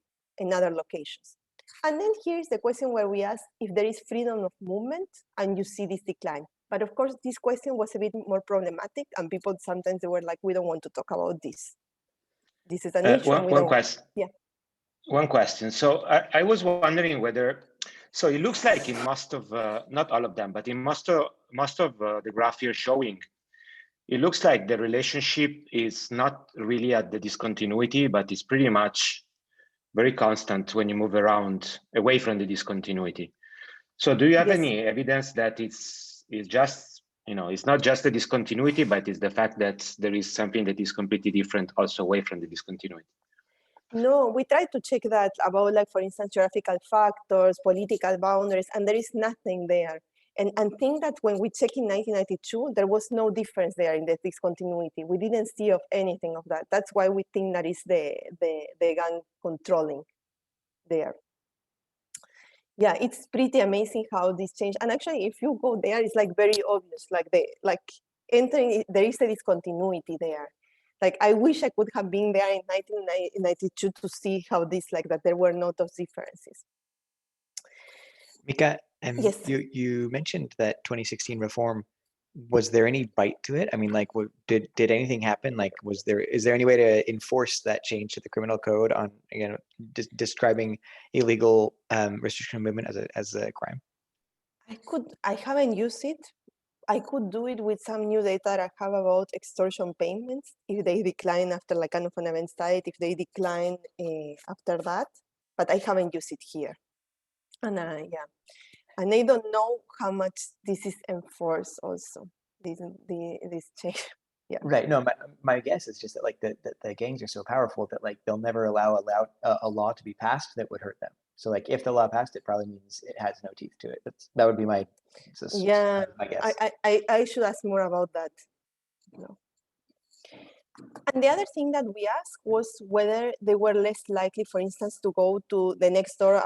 other locations. And then here's the question where we ask if there is freedom of movement, and you see this decline. But of course, this question was a bit more problematic, and people sometimes they were like, we don't want to talk about this. This is an issue. One question. Yeah. One question. So I was wondering whether, so it looks like in most of, not all of them, but in most of the graph you're showing, it looks like the relationship is not really at the discontinuity, but it's pretty much very constant when you move around away from the discontinuity. So do you have any evidence that it's just, it's not just the discontinuity, but it's the fact that there is something that is completely different also away from the discontinuity? No, we tried to check that about, like, for instance, geographical factors, political boundaries, and there is nothing there. And think that when we checked in 1992, there was no difference there in the discontinuity. We didn't see of anything of that. That's why we think that is the gang controlling there. Yeah, it's pretty amazing how this changed. And actually, if you go there, it's like very obvious. Like entering, there is a discontinuity there. Like, I wish I could have been there in 1992 to see how this, like, that there were no those differences. Mika, Yes. you mentioned that 2016 reform. Was there any bite to it? I mean, like, did anything happen? Like, is there any way to enforce that change to the criminal code on, describing illegal restriction of movement as a crime? I haven't used it. I could do it with some new data that I have about extortion payments, if they decline after like kind of an event site, if they decline after that, but I haven't used it here. And yeah, and I don't know how much this is enforced also, this change. Yeah. Right. No, my guess is just that, like, the gangs are so powerful that, like, they'll never allow a law to be passed that would hurt them. So like if the law passed, it probably means it has no teeth to it. That would be my guess. I should ask more about that. No. And the other thing that we asked was whether they were less likely, for instance, to go to the next door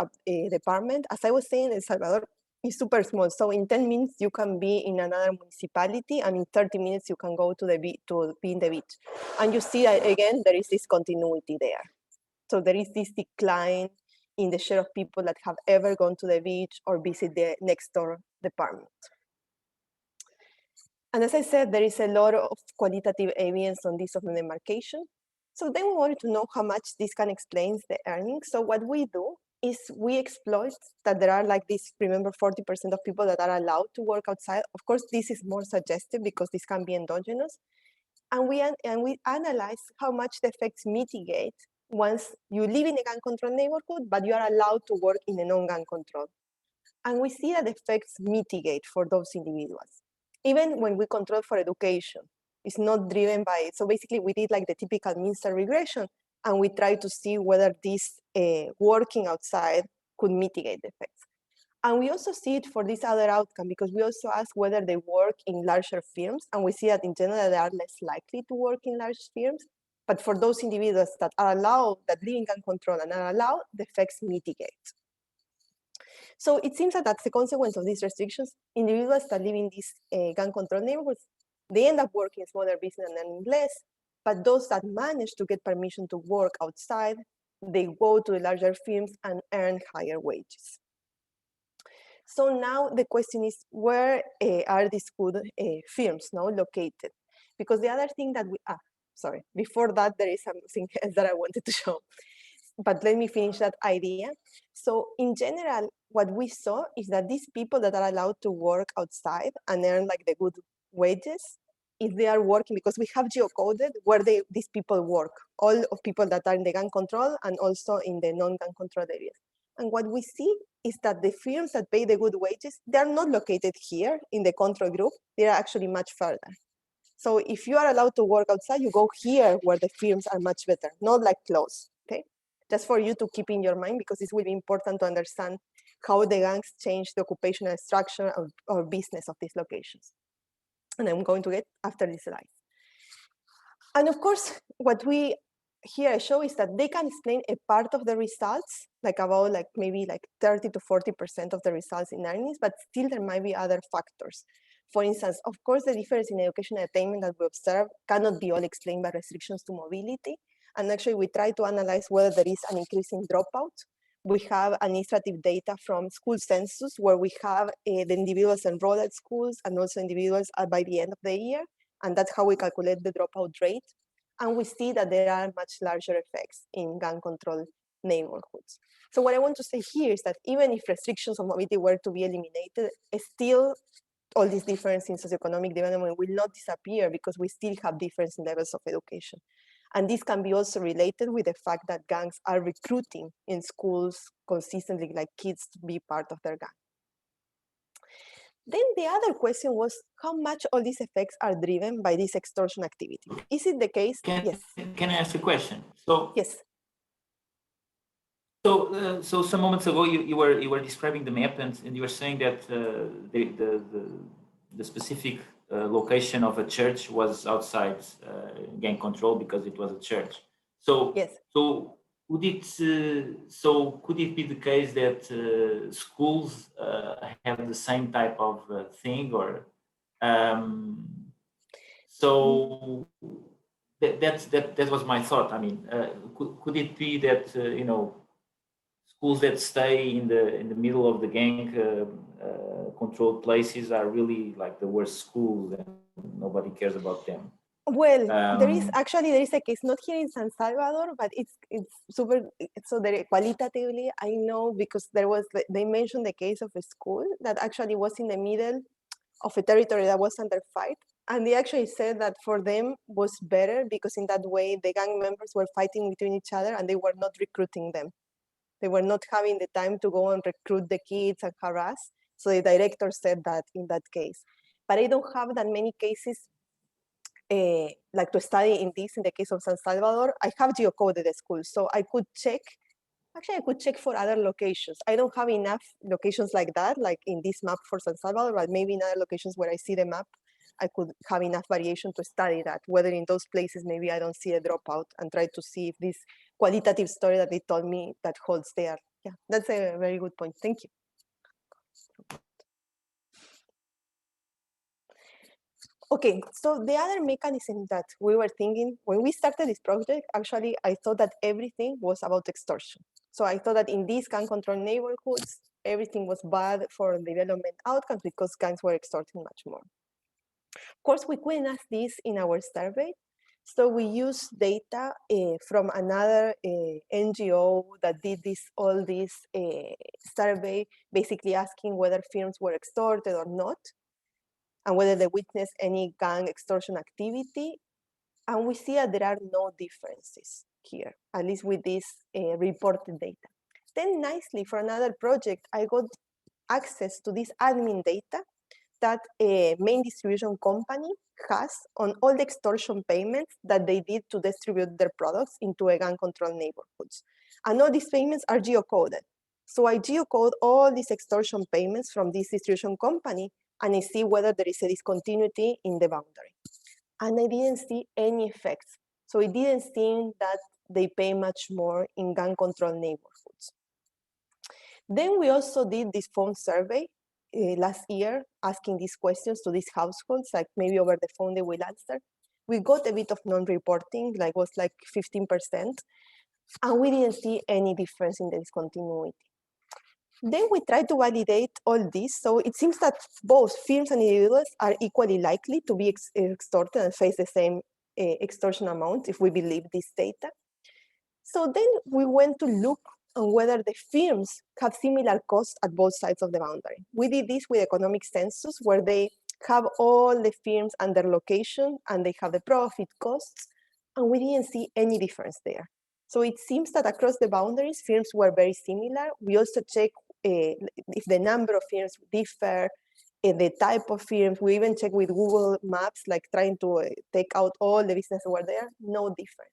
department. As I was saying, El Salvador is super small. So in 10 minutes, you can be in another municipality, and in 30 minutes, you can go to be in the beach. And you see, again, there is this continuity there. So there is this decline in the share of people that have ever gone to the beach or visit the next door department. And as I said, there is a lot of qualitative evidence on this of the demarcation. So then we wanted to know how much this can explain the earnings. So what we do is we exploit that there are like this, remember 40% of people that are allowed to work outside. Of course, this is more suggestive because this can be endogenous. And we analyze how much the effects mitigate once you live in a gun control neighborhood, but you are allowed to work in a non-gun control. And we see that effects mitigate for those individuals. Even when we control for education, it's not driven by it. So basically we did like the typical mean square regression, and we try to see whether this working outside could mitigate the effects. And we also see it for this other outcome because we also ask whether they work in larger firms, and we see that in general they are less likely to work in large firms. But for those individuals that are allowed, that live in gun control and are allowed, the effects mitigate. So it seems that that's the consequence of these restrictions. Individuals that live in these gun control neighborhoods, they end up working smaller business and earning less, but those that manage to get permission to work outside, they go to the larger firms and earn higher wages. So now the question is, where are these good firms now located? Because the other thing that before that, there is something else that I wanted to show. But let me finish that idea. So in general, what we saw is that these people that are allowed to work outside and earn like the good wages, if they are working, because we have geocoded where these people work, all of people that are in the gun control and also in the non-gun control areas. And what we see is that the firms that pay the good wages, they're not located here in the control group, they're actually much further. So if you are allowed to work outside, you go here where the firms are much better, not like close, okay? Just for you to keep in your mind, because this will be important to understand how the gangs change the occupational structure or business of these locations. And I'm going to get after this slide. And of course, what we here show is that they can explain a part of the results, like about like maybe like 30 to 40% of the results in earnings, but still there might be other factors. For instance, of course, the difference in education attainment that we observe cannot be all explained by restrictions to mobility. And actually, we try to analyze whether there is an increase in dropout. We have administrative data from school census, where we have the individuals enrolled at schools and also individuals by the end of the year. And that's how we calculate the dropout rate. And we see that there are much larger effects in gun control neighborhoods. So what I want to say here is that even if restrictions on mobility were to be eliminated, still all this difference in socioeconomic development will not disappear because we still have difference in levels of education. And this can be also related with the fact that gangs are recruiting in schools consistently, like kids to be part of their gang. Then the other question was how much all these effects are driven by this extortion activity. Is it the case? Yes. Can I ask a question? So yes. So some moments ago you were describing the map and you were saying that the specific location of a church was outside gang control because it was a church. So yes. So could it be the case that schools have the same type of thing, or so that was my thought. I mean, could it be that schools that stay in the middle of the gang controlled places are really like the worst schools and nobody cares about them? Well, there is a case, not here in San Salvador, but it's super, so there qualitatively, I know because they mentioned the case of a school that actually was in the middle of a territory that was under fight. And they actually said that for them was better because in that way, the gang members were fighting between each other and they were not recruiting them. They were not having the time to go and recruit the kids and harass. So the director said that in that case. But I don't have that many cases like to study in the case of San Salvador. I have geocoded the school, so I could check Actually, I could check for other locations. I don't have enough locations like that, like in this map for San Salvador, but maybe in other locations where I see the map, I could have enough variation to study that, whether in those places maybe I don't see a dropout, and try to see if this qualitative story that they told me that holds there. Yeah, that's a very good point. Thank you. Okay, so the other mechanism that we were thinking when we started this project, actually, I thought that everything was about extortion. So I thought that in these gang controlled neighborhoods, everything was bad for development outcomes because gangs were extorting much more. Of course, we couldn't ask this in our survey. So we used data from another NGO that did all this survey, basically asking whether firms were extorted or not, and whether they witnessed any gang extortion activity. And we see that there are no differences here, at least with this reported data. Then nicely, for another project, I got access to this admin data that a main distribution company has on all the extortion payments that they did to distribute their products into a gang-controlled neighborhoods. And all these payments are geocoded. So I geocode all these extortion payments from this distribution company, and I see whether there is a discontinuity in the boundary. And I didn't see any effects. So it didn't seem that they pay much more in gang-controlled neighborhoods. Then we also did this phone survey last year, asking these questions to these households, like maybe over the phone they will answer. We got a bit of non-reporting, like was like 15%, and we didn't see any difference in the discontinuity. Then we tried to validate all this. So it seems that both firms and individuals are equally likely to be extorted and face the same extortion amount if we believe this data. So then we went to look on whether the firms have similar costs at both sides of the boundary. We did this with economic census, where they have all the firms and their location, and they have the profit costs, and we didn't see any difference there. So it seems that across the boundaries, firms were very similar. We also checked if the number of firms differ, the type of firms. We even checked with Google Maps, like trying to take out all the businesses that were there, no difference.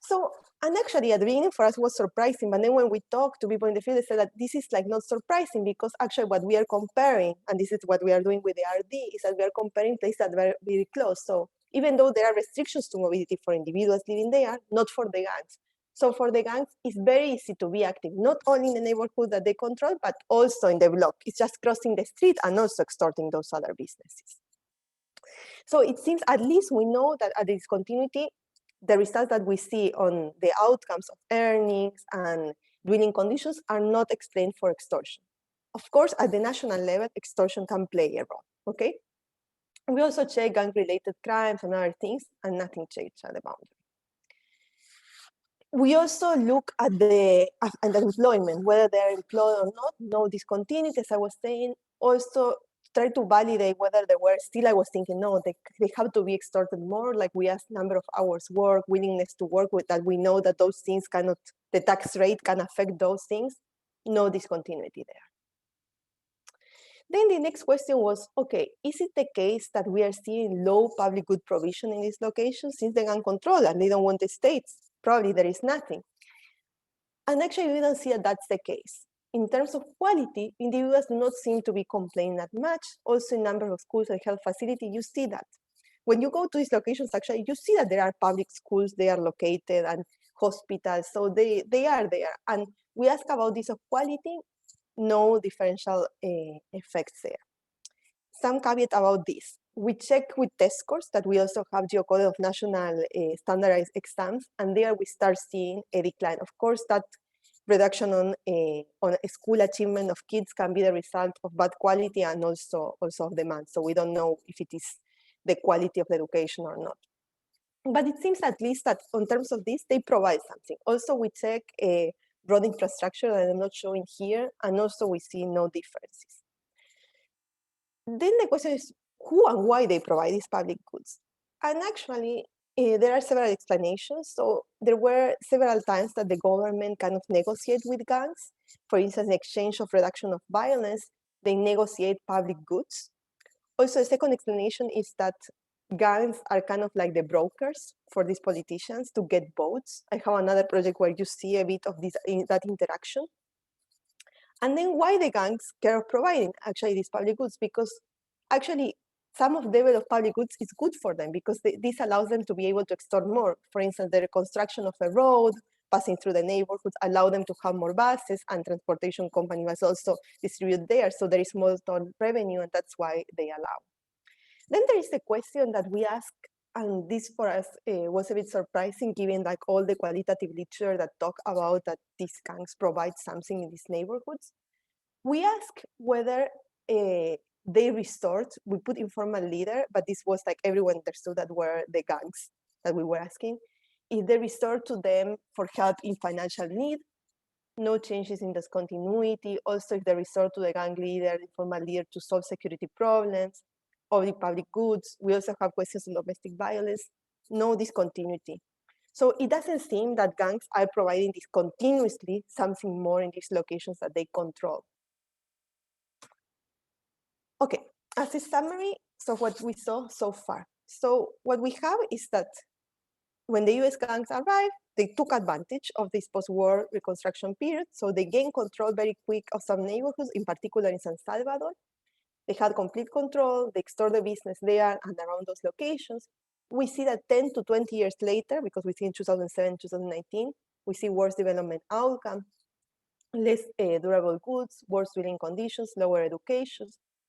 So, and actually at the beginning for us was surprising, but then when we talked to people in the field, they said that this is like not surprising because actually what we are comparing, and this is what we are doing with the RD, is that we are comparing places that are very close. So even though there are restrictions to mobility for individuals living there, not for the gangs. So for the gangs, it's very easy to be active, not only in the neighborhood that they control, but also in the block. It's just crossing the street and also extorting those other businesses. So it seems at least we know that at the discontinuity, the results that we see on the outcomes of earnings and dwelling conditions are not explained for extortion. Of course, at the national level, extortion can play a role, okay? We also check gang-related crimes and other things, and nothing changed at the boundary. We also look at the employment, whether they're employed or not, no discontinuity, as I was saying. Also try to validate whether they were still, I was thinking, no, they have to be extorted more, like we ask number of hours work, willingness to work with that. We know that those things cannot, the tax rate can affect those things, no discontinuity there. Then the next question was, okay, is it the case that we are seeing low public good provision in these locations since they can control and they don't want the states? Probably there is nothing. And actually we don't see that that's the case. In terms of quality, individuals do not seem to be complaining that much. Also in number of schools and health facilities, you see that. When you go to these locations, actually, you see that there are public schools, they are located, and hospitals, so they are there. And we ask about this of quality, no differential effects there. Some caveat about this. We check with test scores that we also have geocoded of national standardized exams, and there we start seeing a decline. Of course, that reduction on school achievement of kids can be the result of bad quality and also of demand. So we don't know if it is the quality of the education or not. But it seems at least that in terms of this, they provide something. Also, we check road infrastructure that I'm not showing here, and also we see no differences. Then the question is who and why they provide these public goods. And actually, there are several explanations. So there were several times that the government kind of negotiate with gangs. For instance, in exchange of reduction of violence, they negotiate public goods. Also, the second explanation is that gangs are kind of like the brokers for these politicians to get votes. I have another project where you see a bit of that interaction. And then why the gangs care of providing actually these public goods? Because actually some of the level of public goods is good for them because this allows them to be able to extort more. For instance, the reconstruction of a road passing through the neighborhoods allow them to have more buses, and transportation company must also distribute there. So there is more total revenue, and that's why they allow. Then there is the question that we ask, and this for us was a bit surprising given like all the qualitative literature that talk about that these gangs provide something in these neighborhoods. We ask whether they resort, we put informal leader, but this was like everyone understood that were the gangs that we were asking. If they resort to them for help in financial need, no changes in discontinuity. Also, if they resort to the gang leader, informal leader to solve security problems, or the public goods. We also have questions on domestic violence, no discontinuity. So it doesn't seem that gangs are providing this continuously something more in these locations that they control. Okay, as a summary, so what we saw so far. So what we have is that when the US gangs arrived, they took advantage of this post-war reconstruction period. So they gained control very quick of some neighborhoods, in particular in San Salvador. They had complete control, they extort the business there and around those locations. We see that 10 to 20 years later, because we see in 2007, 2019, we see worse development outcome, less durable goods, worse living conditions, lower education,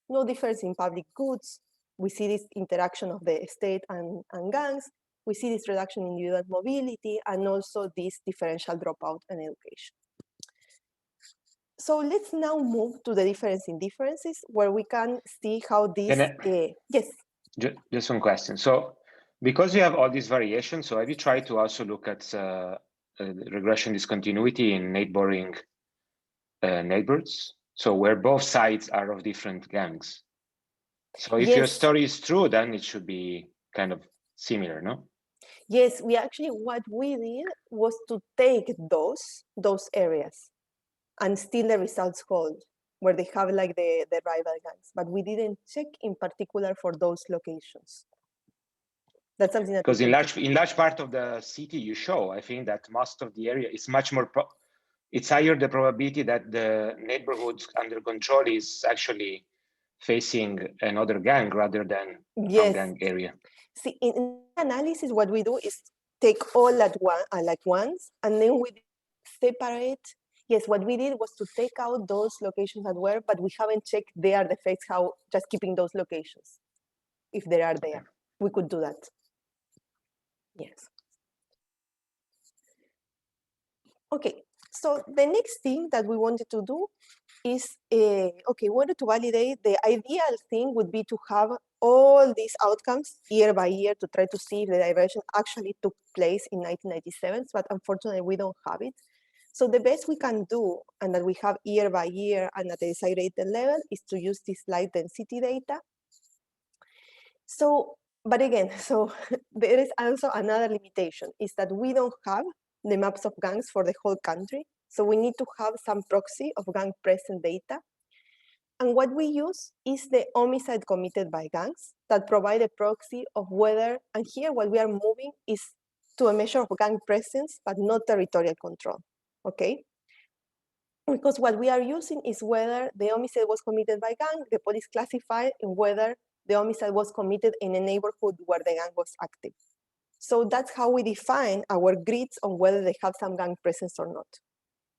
no difference in public goods. We see this interaction of the state and gangs. We see this reduction in individual mobility and also this differential dropout and education. So let's now move to the difference in differences where we can see how this, yes. Just one question. So because you have all these variations, so have you tried to also look at regression discontinuity in neighboring neighborhoods? So where both sides are of different gangs. So if your story is true, then it should be kind of similar, no? Yes, we actually, what we did was to take those areas and still the results hold, where they have like the rival gangs, but we didn't check in particular for those locations. That's something that because in large part of the city you show, I think that most of the area is much more, it's higher the probability that the neighborhoods under control is actually facing another gang rather than non-gang area. See, in analysis, what we do is take all at once, and then we separate. Yes, what we did was to take out those locations that were, but we haven't checked their effects, how just keeping those locations, if they are there. We could do that. Yes. Okay, so the next thing that we wanted to do is, okay, we wanted to validate the ideal thing would be to have all these outcomes year by year to try to see if the diversion actually took place in 1997, but unfortunately we don't have it. So the best we can do, and that we have year by year and at the disaggregated level, is to use this light density data. So, but again, so there is also another limitation, is that we don't have the maps of gangs for the whole country. So we need to have some proxy of gang present data. And what we use is the homicide committed by gangs that provide a proxy of whether, and here what we are moving is to a measure of gang presence, but not territorial control, okay? Because what we are using is whether the homicide was committed by gang, the police classify in whether the homicide was committed in a neighborhood where the gang was active. So that's how we define our grids on whether they have some gang presence or not.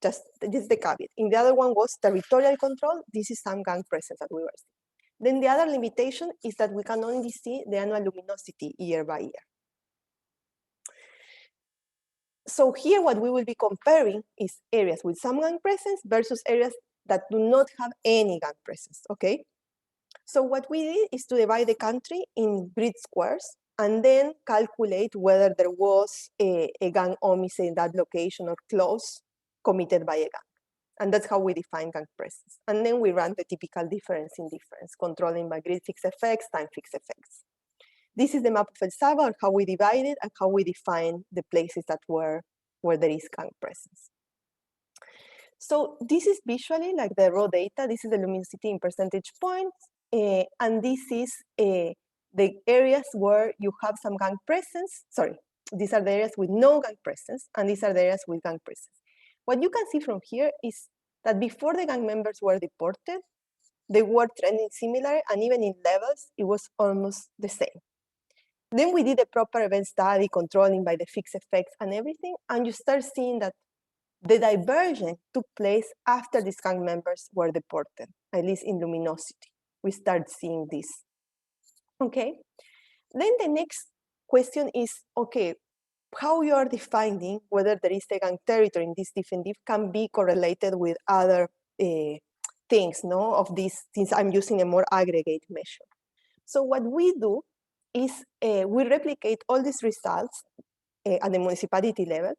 Just this is the caveat. In the other one was territorial control. This is some gang presence that we were seeing. Then the other limitation is that we can only see the annual luminosity year by year. So here what we will be comparing is areas with some gang presence versus areas that do not have any gang presence, okay? So what we did is to divide the country in grid squares and then calculate whether there was a gang homicide in that location or close committed by a gang. And that's how we define gang presence. And then we run the typical difference in difference, controlling by grid fixed effects, time fixed effects. This is the map of El Salvador, how we divide it and how we define the places that where there is gang presence. So this is visually like the raw data. This is the luminosity in percentage points. And this is the areas where you have some gang presence, sorry, these are the areas with no gang presence, and these are the areas with gang presence. What you can see from here is that before the gang members were deported, they were trending similar, and even in levels, it was almost the same. Then we did a proper event study, controlling by the fixed effects and everything, and you start seeing that the diversion took place after these gang members were deported, at least in luminosity. We start seeing this. Okay, then the next question is, okay, how you are defining whether there is a gang territory in this definitive can be correlated with other things, no, of this, since I'm using a more aggregate measure. So what we do is we replicate all these results at the municipality level,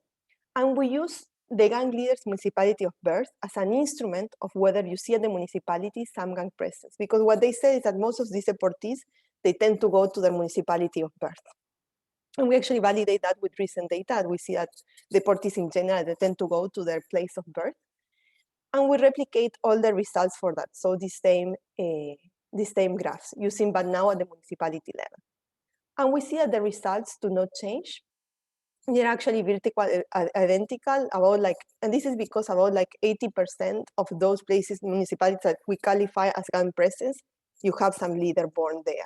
and we use the gang leader's municipality of birth as an instrument of whether you see at the municipality some gang presence. Because what they say is that most of these deportees, they tend to go to their municipality of birth. And we actually validate that with recent data, and we see that deportees in general, they tend to go to their place of birth. And we replicate all the results for that. So the same graphs using, but now at the municipality level. And we see that the results do not change. They're actually vertical identical, about like, and this is because about like 80% of those places, municipalities that we qualify as gang presence, you have some leader born there.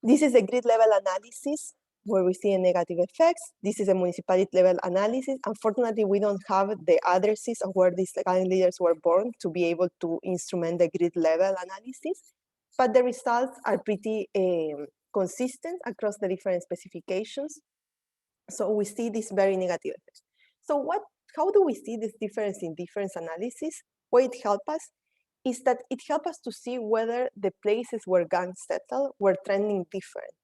This is a grid level analysis where we see a negative effects. This is a municipality level analysis. Unfortunately, we don't have the addresses of where these gang leaders were born to be able to instrument the grid level analysis, but the results are pretty consistent across the different specifications. So we see this very negative effect. So how do we see this difference in difference analysis? What it helps us is that it helps us to see whether the places where gangs settle were trending different.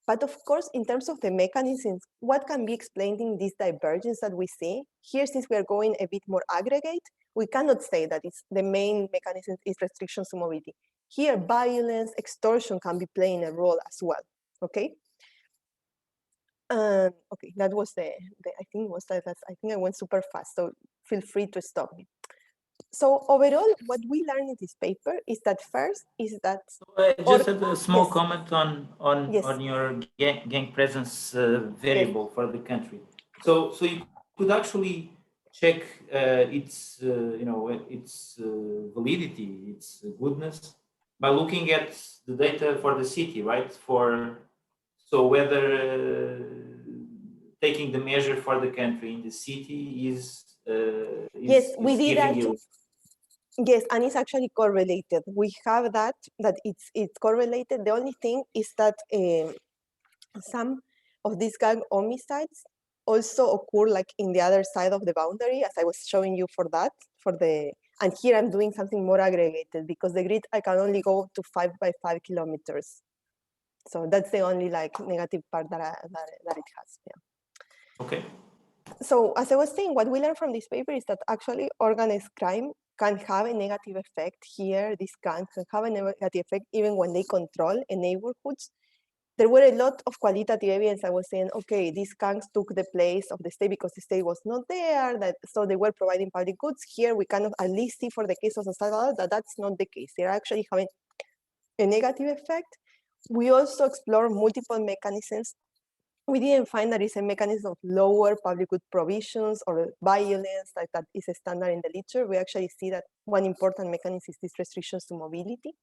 But of course, in terms of the mechanisms, what can be explaining this divergence that we see? Here, since we are going a bit more aggregate, we cannot say that it's the main mechanism is restrictions to mobility. Here, violence, extortion can be playing a role as well, okay? Okay, that was I think I went super fast, so feel free to stop me. So overall, what we learned in this paper is that first is that just a small yes. comment on your gang presence variable for the country. So you could actually check its its validity, its goodness by looking at the data for the city, right? So whether taking the measure for the country in the city is yes, we did that. You... Yes, and it's actually correlated. We have that it's correlated. The only thing is that some of these gang homicides also occur like in the other side of the boundary, as I was showing you and here I'm doing something more aggregated because the grid I can only go to 5 by 5 kilometers. So that's the only like negative part that it has. Yeah. Okay. So as I was saying, what we learned from this paper is that actually organized crime can have a negative effect here. These gangs can have a negative effect even when they control a neighborhoods. There were a lot of qualitative evidence. I was saying, okay, these gangs took the place of the state because the state was not there, so they were providing public goods. Here we kind of at least see for the case of San Salvador that that's not the case. They're actually having a negative effect. We also explore multiple mechanisms. We didn't find that it's a mechanism of lower public good provisions or violence, like that is a standard in the literature. We actually see that one important mechanism is these restrictions to mobility.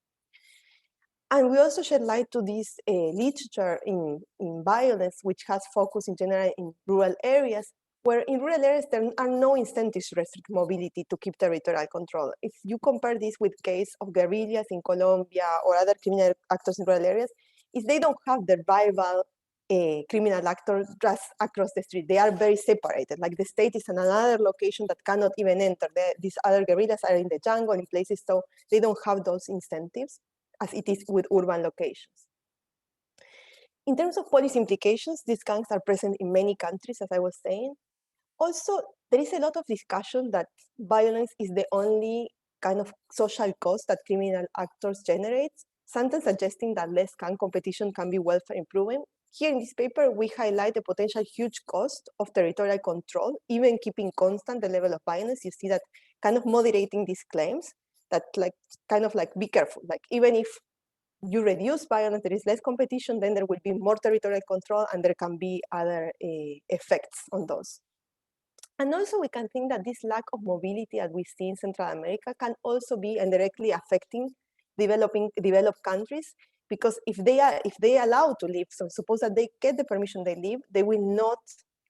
And we also shed light to this literature in violence, which has focus in general in rural areas, where in rural areas there are no incentives to restrict mobility to keep territorial control. If you compare this with case of guerrillas in Colombia or other criminal actors in rural areas, is they don't have their rival criminal actor just across the street. They are very separated. Like the state is in another location that cannot even enter. These other guerrillas are in the jungle, in places, so they don't have those incentives as it is with urban locations. In terms of policy implications, these gangs are present in many countries, as I was saying. Also, there is a lot of discussion that violence is the only kind of social cost that criminal actors generate, sometimes suggesting that less gang competition can be welfare improving. Here in this paper, we highlight the potential huge cost of territorial control, even keeping constant the level of violence. You see that kind of moderating these claims that like, kind of like be careful. Like even if you reduce violence, there is less competition, then there will be more territorial control, and there can be other effects on those. And also we can think that this lack of mobility that we see in Central America can also be indirectly affecting developed countries, because if they allow to live, so suppose that they get the permission they live, they will not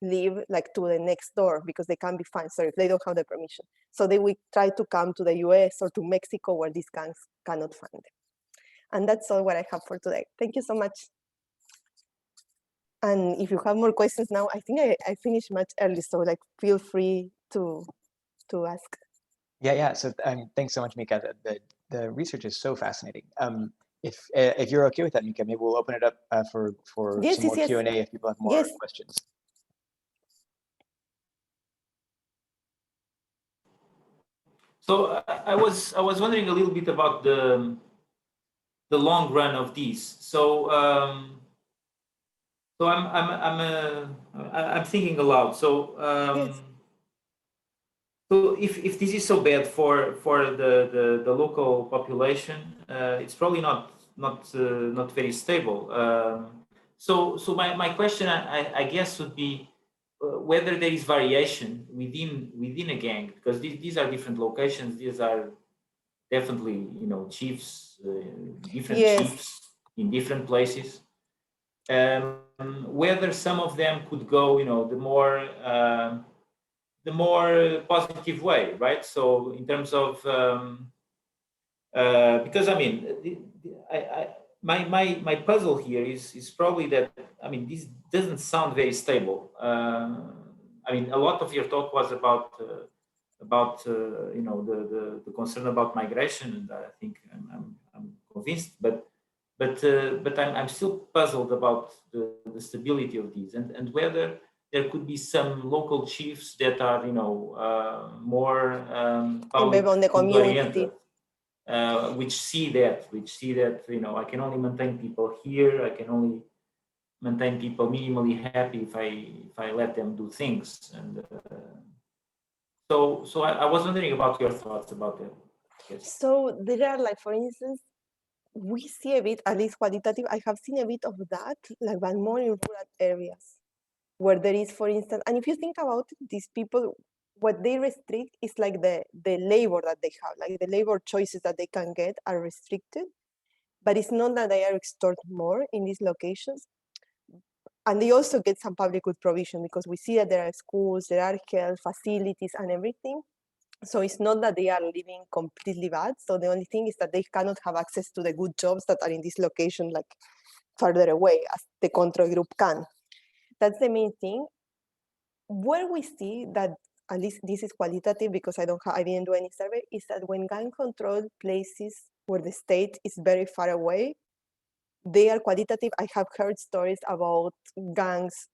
live like to the next door because they can be fined, so if they don't have the permission. So they will try to come to the US or to Mexico where these gangs cannot find them. And that's all what I have for today. Thank you so much. And if you have more questions now, I think I finished much early, so like feel free to ask. Yeah. So thanks so much, Mika. The research is so fascinating. If you're okay with that, Mika, maybe we'll open it up for some more Q&A if people have more questions. So I was wondering a little bit about the long run of these. So I'm thinking aloud. So so if this is so bad for the local population, it's probably not very stable. So my question, I guess, would be whether there is variation within a gang, because these are different locations. These are definitely, chiefs, different chiefs in different places. Whether some of them could go, the more positive way, right? So in terms of because I mean, my puzzle here is probably that, I mean, this doesn't sound very stable. I mean, a lot of your talk was about the concern about migration, and I think I'm convinced, but I'm still puzzled about the stability of these, and whether there could be some local chiefs that are more public on the community, oriented, which see that I can only maintain people here, I can only maintain people minimally happy if I let them do things. And so I was wondering about your thoughts about that. Yes. So there are, like, for instance, we see a bit, at least qualitative, I have seen a bit of that, like, but more in rural areas where there is, for instance, and if you think about it, these people, what they restrict is like the labor that they have, like the labor choices that they can get are restricted, but it's not that they are extorted more in these locations. And they also get some public good provision, because we see that there are schools, there are health facilities and everything. So it's not that they are living completely bad. So the only thing is that they cannot have access to the good jobs that are in this location, like further away, as the control group can. That's the main thing. Where we see that, at least this is qualitative because I didn't do any survey, is that when gang control places where the state is very far away, they are qualitative. I have heard stories about gangs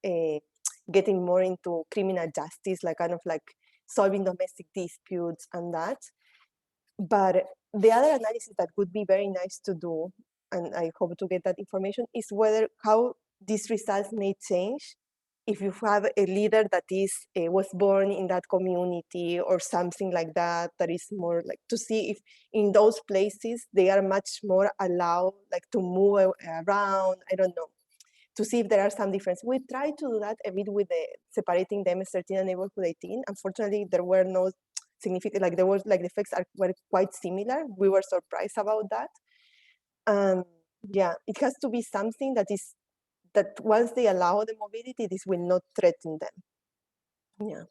getting more into criminal justice, like kind of like solving domestic disputes and that. But the other analysis that would be very nice to do, and I hope to get that information, is how these results may change if you have a leader that was born in that community or something like that, that is more like to see if in those places they are much more allowed, like, to move around, I don't know, to see if there are some difference. We tried to do that a bit with separating the MS-13 and neighborhood 18. Unfortunately, there were no significant, like, there was, like, the effects were quite similar. We were surprised about that. Yeah, it has to be something that once they allow the mobility, this will not threaten them. Yeah.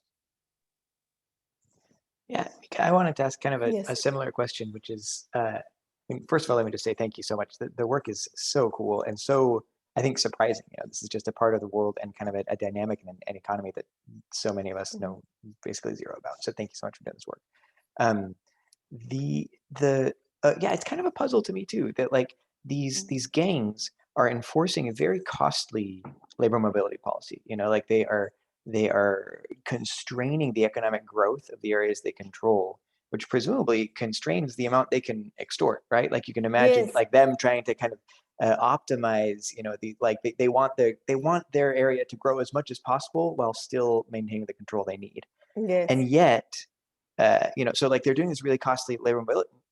Yeah, I wanted to ask kind of Yes. a similar question, which is, I mean, first of all, let me just say thank you so much. The work is so cool and so, I think, surprising. This is just a part of the world and kind of a dynamic and an economy that so many of us know basically zero about. So thank you so much for doing this work. Yeah, it's kind of a puzzle to me too, that like these gangs are enforcing a very costly labor mobility policy. Like they are constraining the economic growth of the areas they control, which presumably constrains the amount they can extort, right? Like you can imagine, like them trying to kind of optimize, they want their area to grow as much as possible while still maintaining the control they need. Yes. And yet, so like they're doing this really costly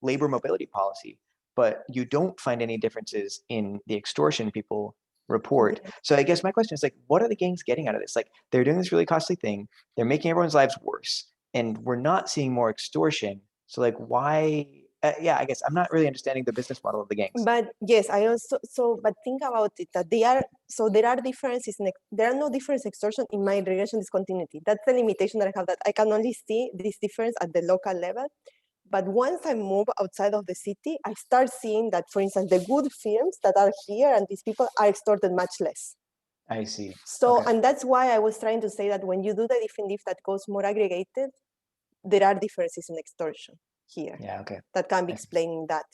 labor mobility policy, but you don't find any differences in the extortion people report. Yeah. So I guess my question is like, what are the gangs getting out of this? Like, they're doing this really costly thing. They're making everyone's lives worse, and we're not seeing more extortion. So like, why? Yeah, I guess I'm not really understanding the business model of the gangs. But yes, I also, but think about it, that there are differences, there are no difference extortion in my regression discontinuity. That's the limitation that I have, that I can only see this difference at the local level. But once I move outside of the city, I start seeing that, for instance, the good firms that are here and these people are extorted much less. I see. So, Okay. and that's why I was trying to say that when you do the definitive that goes more aggregated, there are differences in extortion here. Yeah. Okay. That can be explaining that.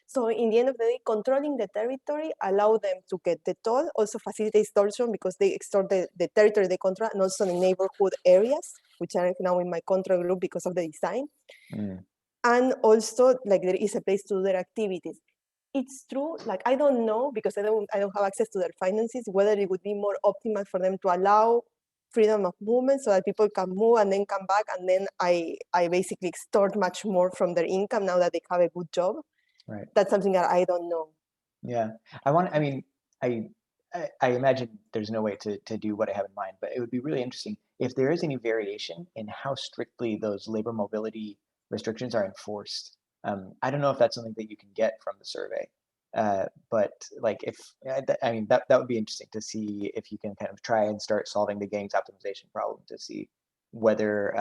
So in the end of the day, controlling the territory allow them to get the toll, also facilitates extortion because they extort the territory they control, and also the neighborhood areas, which are now in my control group because of the design. Mm. And also, like, there is a place to do their activities. It's true, like, I don't know, because I don't have access to their finances, whether it would be more optimal for them to allow freedom of movement so that people can move and then come back, and then I basically extort much more from their income now that they have a good job. Right. That's something that I don't know. Yeah. I mean, I imagine there's no way to do what I have in mind, but it would be really interesting if there is any variation in how strictly those labor mobility restrictions are enforced. I don't know if that's something that you can get from the survey, but like if I mean that would be interesting to see if you can kind of try and start solving the gangs optimization problem to see whether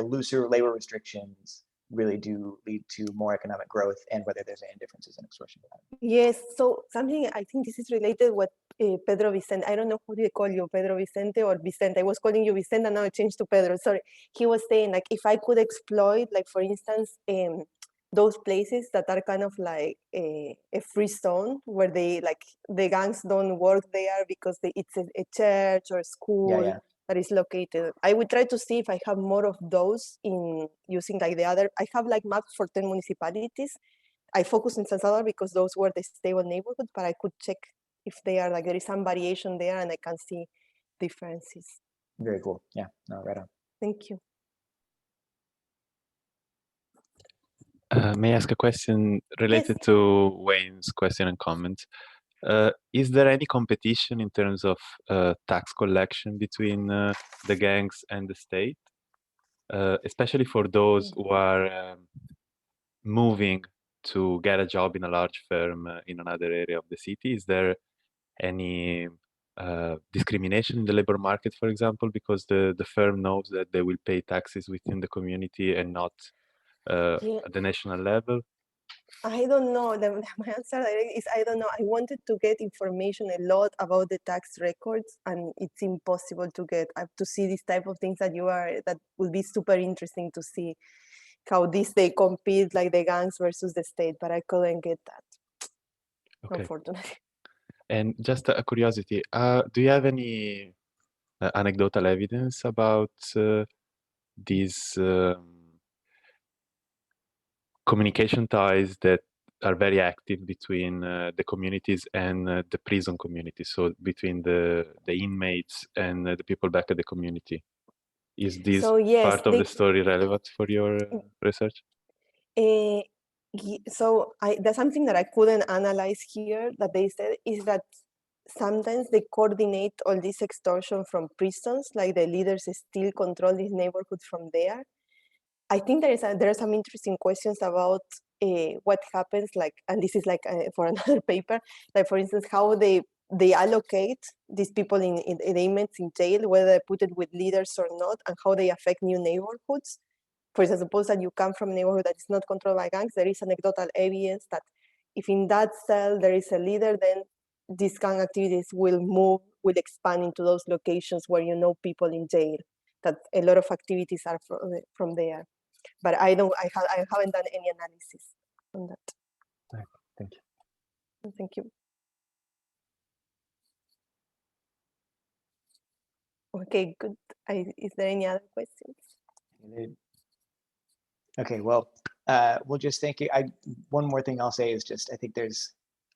looser labor restrictions really do lead to more economic growth and whether there's any differences in extortion. Yes, so something, I think this is related what Pedro Vicente, I don't know who do they call you, Pedro Vicente or Vicente. I was calling you Vicente and now I changed to Pedro, sorry. He was saying, like, if I could exploit, like, for instance, those places that are kind of like a free zone where they, like, the gangs don't work there because it's a church or a school. Yeah. That is located. I would try to see if I have more of those in using, like, the other, I have like maps for 10 municipalities. I focus in San Salvador because those were the stable neighborhoods, but I could check if they are, like, there is some variation there and I can see differences. Very cool. Yeah, no, right on. Thank you. May I ask a question related to Wayne's question and comment? Is there any competition in terms of tax collection between the gangs and the state, especially for those who are moving to get a job in a large firm in another area of the city? Is there any discrimination in the labor market, for example, because the firm knows that they will pay taxes within the community and not at the national level? I don't know. My answer is I don't know. I wanted to get information a lot about the tax records, and it's impossible to get. I have to see this type of things that would be super interesting to see how they compete, like the gangs versus the state, but I couldn't get that, unfortunately. And just a curiosity, do you have any anecdotal evidence about these communication ties that are very active between the communities and the prison community, so between the inmates and the people back at the community? Is this part of the story relevant for your research? So there's something that I couldn't analyze here that they said is that sometimes they coordinate all this extortion from prisons, like the leaders still control these neighborhoods from there. I think there are some interesting questions about what happens, like, and this is like for another paper, like, for instance, how they allocate these people in the inmates in jail, whether they put it with leaders or not, and how they affect new neighborhoods. For instance, suppose that you come from a neighborhood that is not controlled by gangs, there is anecdotal evidence that if in that cell there is a leader, then these gang activities will expand into those locations where you know people in jail, that a lot of activities are from there. But I haven't done any analysis on that. Right. Thank you. Thank you. Okay, good. Is there any other questions? Okay, well, we'll just thank you. One more thing I'll say is just, I think there's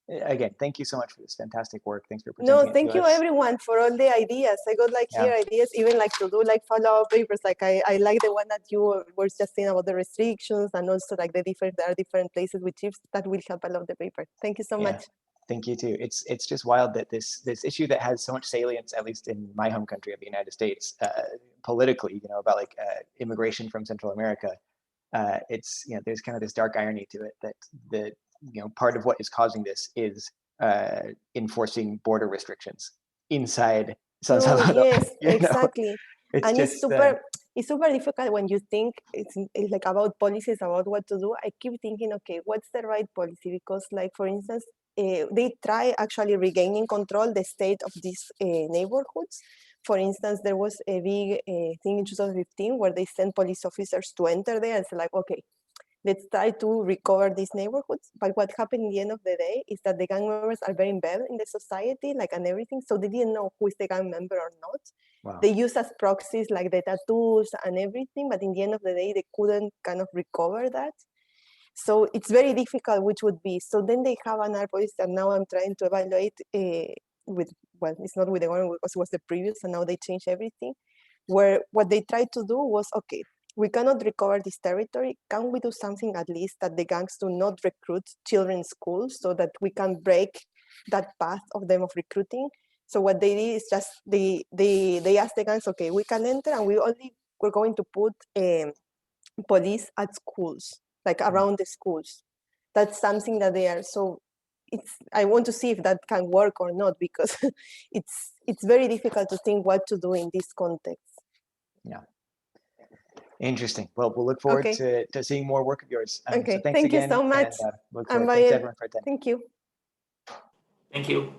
again, thank you so much for this fantastic work. Thanks for No, presenting it thank to you us. everyone for all the ideas. I got like here ideas, even like to do like follow-up papers. Like I like the one that you were just saying about the restrictions, and also like there are different places with chips that will help a lot the paper. Thank you so much. Thank you too. It's just wild that this issue that has so much salience, at least in my home country of the United States, politically, about like immigration from Central America. It's there's kind of this dark irony to it that part of what is causing this is enforcing border restrictions inside San Salvador. Yes, exactly. It's just it's super difficult when you think it's like about policies, about what to do. I keep thinking, okay, what's the right policy? Because like, for instance, they try actually regaining control the state of these neighborhoods. For instance, there was a big thing in 2015 where they sent police officers to enter there and say like, okay, let's try to recover these neighborhoods. But what happened in the end of the day is that the gang members are very embedded in the society, like, and everything. So they didn't know who is the gang member or not. Wow. They use as proxies like the tattoos and everything, but in the end of the day, they couldn't kind of recover that. So it's very difficult which would be. So then they have another policy that now I'm trying to evaluate well, it's not with the government because it was the previous, and now they changed everything, where what they tried to do was, okay, we cannot recover this territory. Can we do something at least that the gangs do not recruit children in schools so that we can break that path of them of recruiting? So what they did is just, they asked the gangs, okay, we can enter and we're going to put police at schools, like around the schools. That's something that they are, so I want to see if that can work or not, because it's very difficult to think what to do in this context. Yeah. Interesting. Well, we'll look forward to seeing more work of yours. Okay, so thanks thank again, you so much. And, look forward. Thanks everyone for attending. Thank you. Thank you.